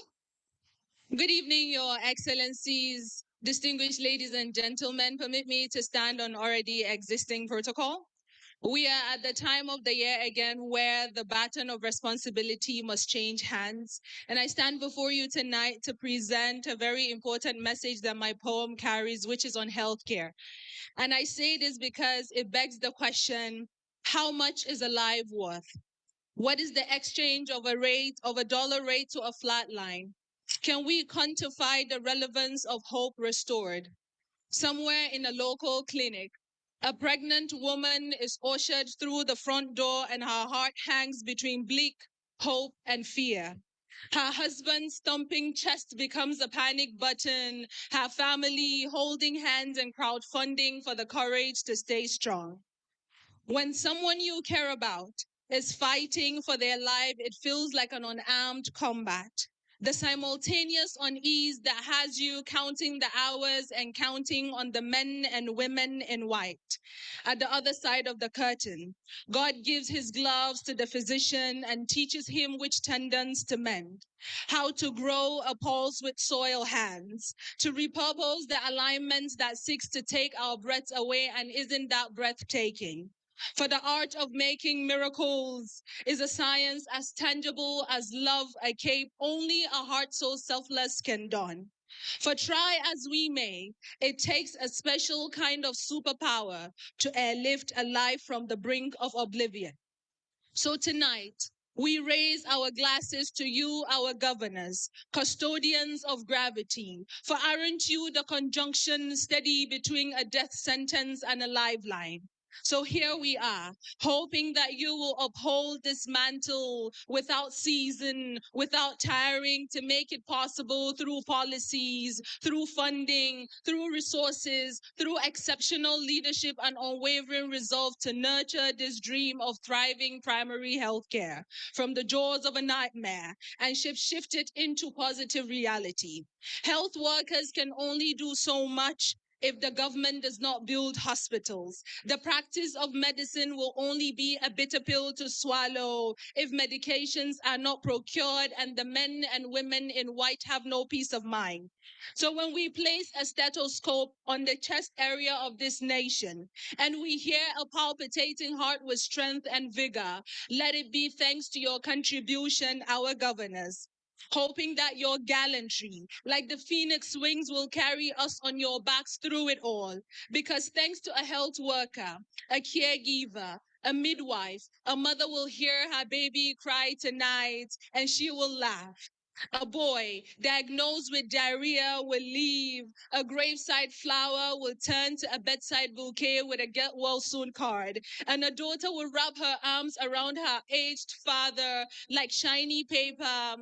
Good evening, Your Excellencies, distinguished ladies and gentlemen. Permit me to stand on already existing protocol. We are at the time of the year again where the baton of responsibility must change hands. And I stand before you tonight to present a very important message that my poem carries, which is on healthcare. And I say this because it begs the question, how much is a life worth? What is the exchange of a dollar rate to a flat line? Can we quantify the relevance of hope restored? Somewhere in a local clinic, a pregnant woman is ushered through the front door and her heart hangs between bleak hope and fear. Her husband's thumping chest becomes a panic button, her family holding hands and crowdfunding for the courage to stay strong. When someone you care about is fighting for their life, it feels like an unarmed combat. The simultaneous unease that has you counting the hours and counting on the men and women in white. At the other side of the curtain, God gives his gloves to the physician and teaches him which tendons to mend, how to grow a pulse with soil hands, to repurpose the alignments that seeks to take our breaths away and isn't that breathtaking. For the art of making miracles is a science as tangible as love, a cape only a heart so selfless can don. For try as we may, it takes a special kind of superpower to airlift a life from the brink of oblivion. So tonight, we raise our glasses to you, our governors, custodians of gravity. For aren't you the conjunction steady between a death sentence and a lifeline? So here we are, hoping that you will uphold this mantle without season, without tiring, to make it possible through policies, through funding, through resources, through exceptional leadership and unwavering resolve to nurture this dream of thriving primary healthcare from the jaws of a nightmare and shift it into positive reality. Health workers can only do so much if the government does not build hospitals. The practice of medicine will only be a bitter pill to swallow if medications are not procured and the men and women in white have no peace of mind. So when we place a stethoscope on the chest area of this nation and we hear a palpitating heart with strength and vigor, let it be thanks to your contribution, our governors. Hoping that your gallantry, like the phoenix wings, will carry us on your backs through it all. Because thanks to a health worker, a caregiver, a midwife, a mother will hear her baby cry tonight and she will laugh. A boy diagnosed with diarrhea will leave. A graveside flower will turn to a bedside bouquet with a get well soon card. And a daughter will wrap her arms around her aged father like shiny paper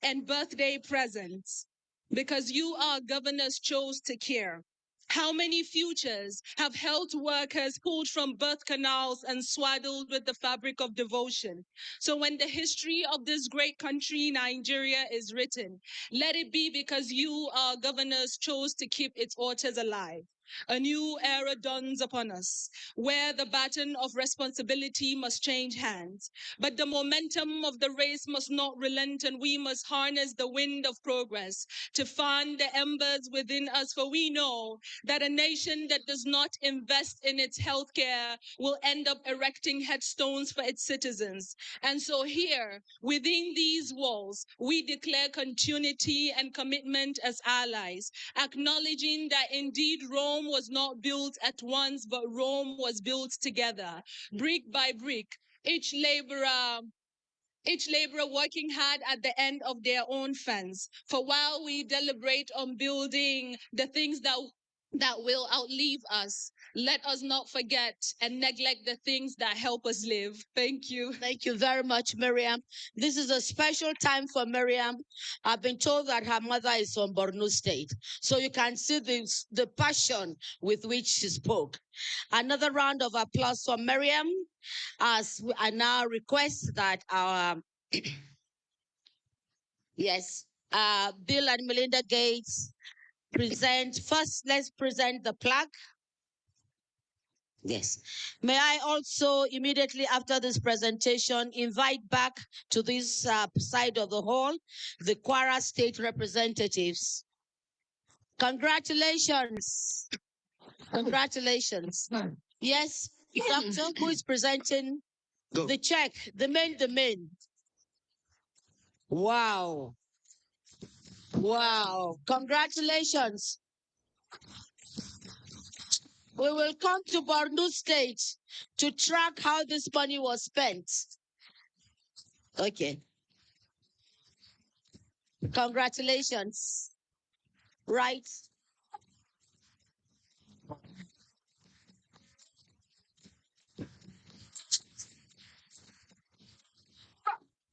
and birthday presents. Because you, our governors, chose to care. How many futures have health workers pulled from birth canals and swaddled with the fabric of devotion? So when the history of this great country, Nigeria, is written, let it be because you, our governors, chose to keep its altars alive. A new era dawns upon us, where the baton of responsibility must change hands. But the momentum of the race must not relent, and we must harness the wind of progress to fan the embers within us, for we know that a nation that does not invest in its healthcare will end up erecting headstones for its citizens. And so here, within these walls, we declare continuity and commitment as allies, acknowledging that indeed Rome was not built at once, but Rome was built together, brick by brick, each laborer working hard at the end of their own fence. For while we deliberate on building the things that will outlive us, let us not forget and neglect the things that help us live. Thank you. Thank you very much, Miriam. This is a special time for Miriam. I've been told that her mother is from Borno State. So you can see the passion with which she spoke. Another round of applause for Miriam, as I now request that our, yes, Bill and Melinda Gates present. First, let's present the plaque. Yes. May I also immediately after this presentation invite back to this side of the hall the Kwara State representatives. Congratulations. Congratulations. Yes, Doctor, who is presenting the check, the main. Wow. Wow. Congratulations. We will come to Borno State to track how this money was spent. Okay. Congratulations. Right.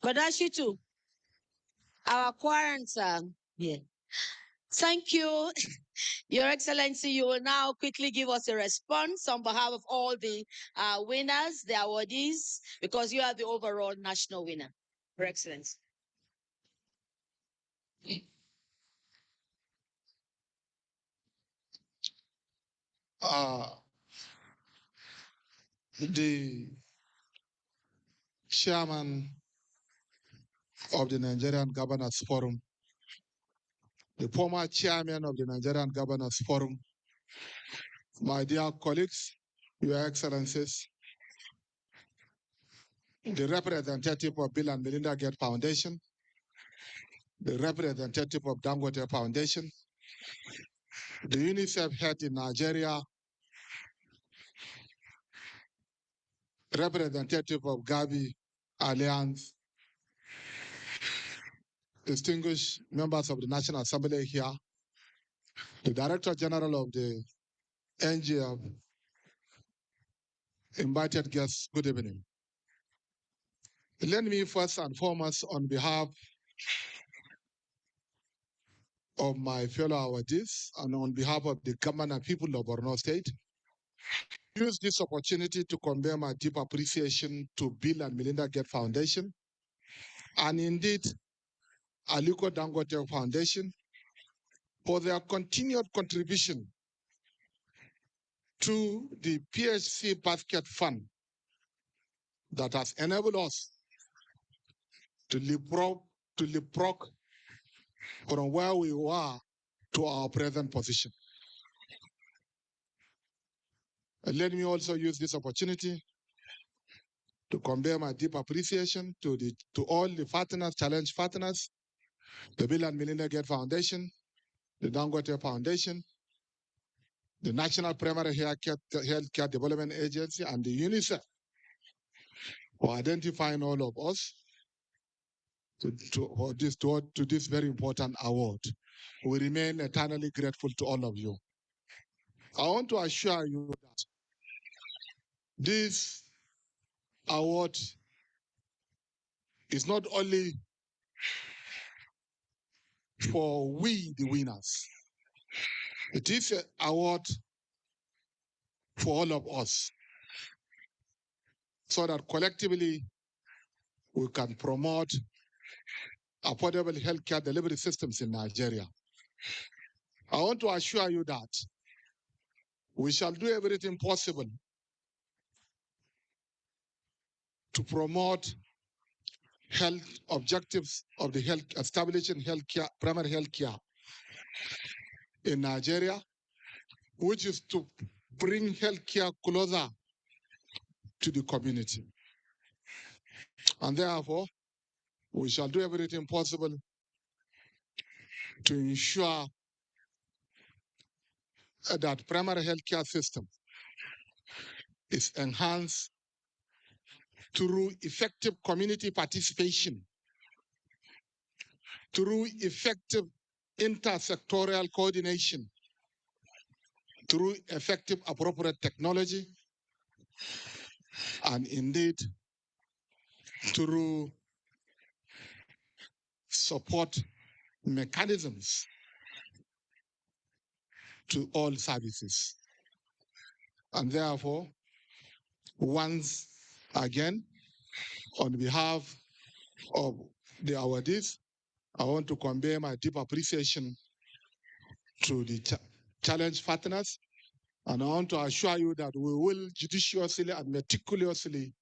Badashitu, our quarantine. Yeah. Thank you, Your Excellency. You will now quickly give us a response on behalf of all the winners, the awardees, because you are the overall national winner. Your Excellency. The chairman of the Nigerian Governors Forum, the former chairman of the Nigerian Governors Forum, my dear colleagues, Your Excellencies, the representative of Bill and Melinda Gates Foundation, the representative of Dangote Foundation, the UNICEF head in Nigeria, representative of Gavi Alliance, distinguished members of the National Assembly here, the Director General of the NGF, invited guests, good evening. Let me first and foremost, on behalf of my fellow awardees and on behalf of the government and people of Borno State, use this opportunity to convey my deep appreciation to Bill and Melinda Gates Foundation and indeed Aliko Dangote Foundation for their continued contribution to the PHC Basket Fund that has enabled us to leapfrog from where we were to our present position. And let me also use this opportunity to convey my deep appreciation to all the partners, challenge partners, the Bill and Melinda Gates Foundation, the Dangote Foundation, the National Primary Healthcare Development Agency, and the UNICEF for identifying all of us to this very important award. We remain eternally grateful to all of you. I want to assure you that this award is not only for we, the winners. It is an award for all of us, so that collectively we can promote affordable healthcare delivery systems in Nigeria. I want to assure you that we shall do everything possible to promote health objectives of the health, establishing healthcare, primary healthcare in Nigeria, which is to bring healthcare closer to the community. And therefore, we shall do everything possible to ensure that primary healthcare system is enhanced through effective community participation, through effective intersectorial coordination, through effective appropriate technology, and indeed through support mechanisms to all services. And therefore, once again, on behalf of the awardees, I want to convey my deep appreciation to the challenge partners. And I want to assure you that we will judiciously and meticulously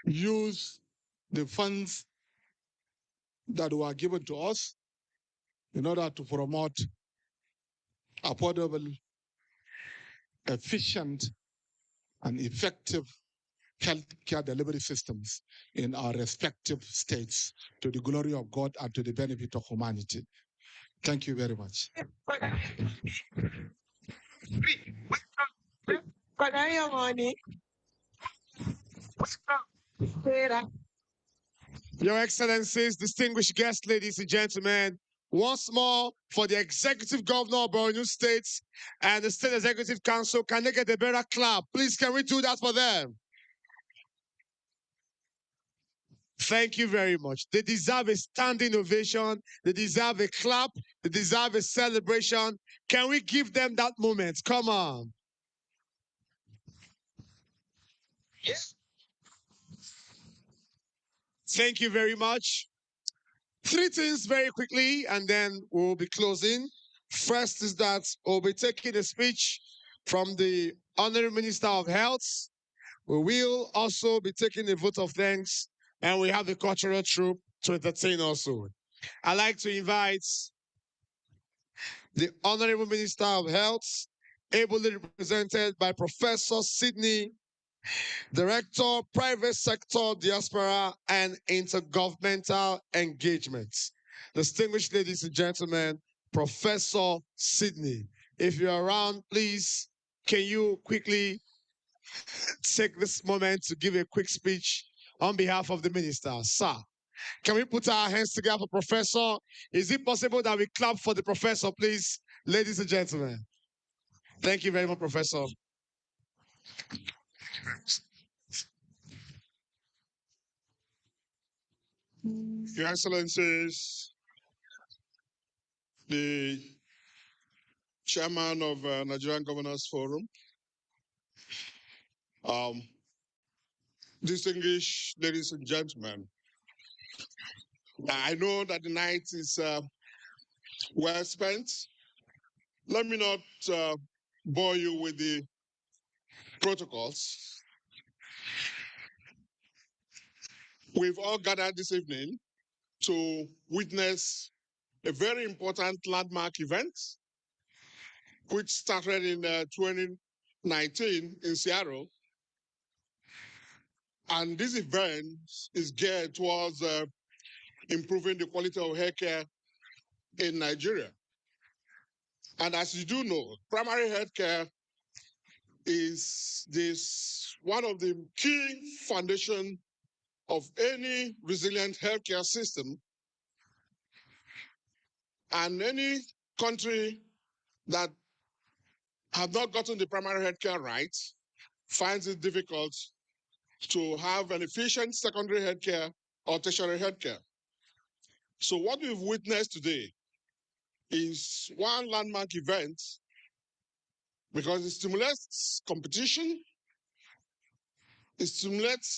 use the funds that were given to us in order to promote affordable, efficient, and effective healthcare delivery systems in our respective states to the glory of God and to the benefit of humanity. Thank you very much. Your Excellencies, distinguished guests, ladies and gentlemen, once more for the Executive Governor of Borno State and the State Executive Council, can they get a better clap? Please, can we do that for them? Thank you very much. They deserve a standing ovation. They deserve a clap. They deserve a celebration. Can we give them that moment? Come on. Yes. Thank you very much. Three things very quickly, and then we'll be closing. First is that we'll be taking a speech from the Honorary Minister of Health. We will also be taking a vote of thanks, and we have the cultural troupe to entertain also. I'd like to invite the Honorable Minister of Health, ably represented by Professor Sidney, Director, Private Sector, Diaspora, and Intergovernmental Engagements. Distinguished ladies and gentlemen, Professor Sidney. If you're around, please, can you quickly take this moment to give a quick speech on behalf of the minister? Sir, can we put our hands together for Professor? Is it possible that we clap for the professor, please, ladies and gentlemen? Thank you very much, Professor. Your Excellencies, the Chairman of Nigerian Governors Forum, distinguished ladies and gentlemen, I know that the night is well spent. Let me not bore you with the protocols. We've all gathered this evening to witness a very important landmark event, which started in 2019 in Seattle. And this event is geared towards improving the quality of healthcare in Nigeria. And as you do know, primary healthcare is one of the key foundation of any resilient healthcare system, and any country that have not gotten the primary healthcare right finds it difficult to have an efficient secondary healthcare or tertiary healthcare. So what we've witnessed today is one landmark event because it stimulates competition, it stimulates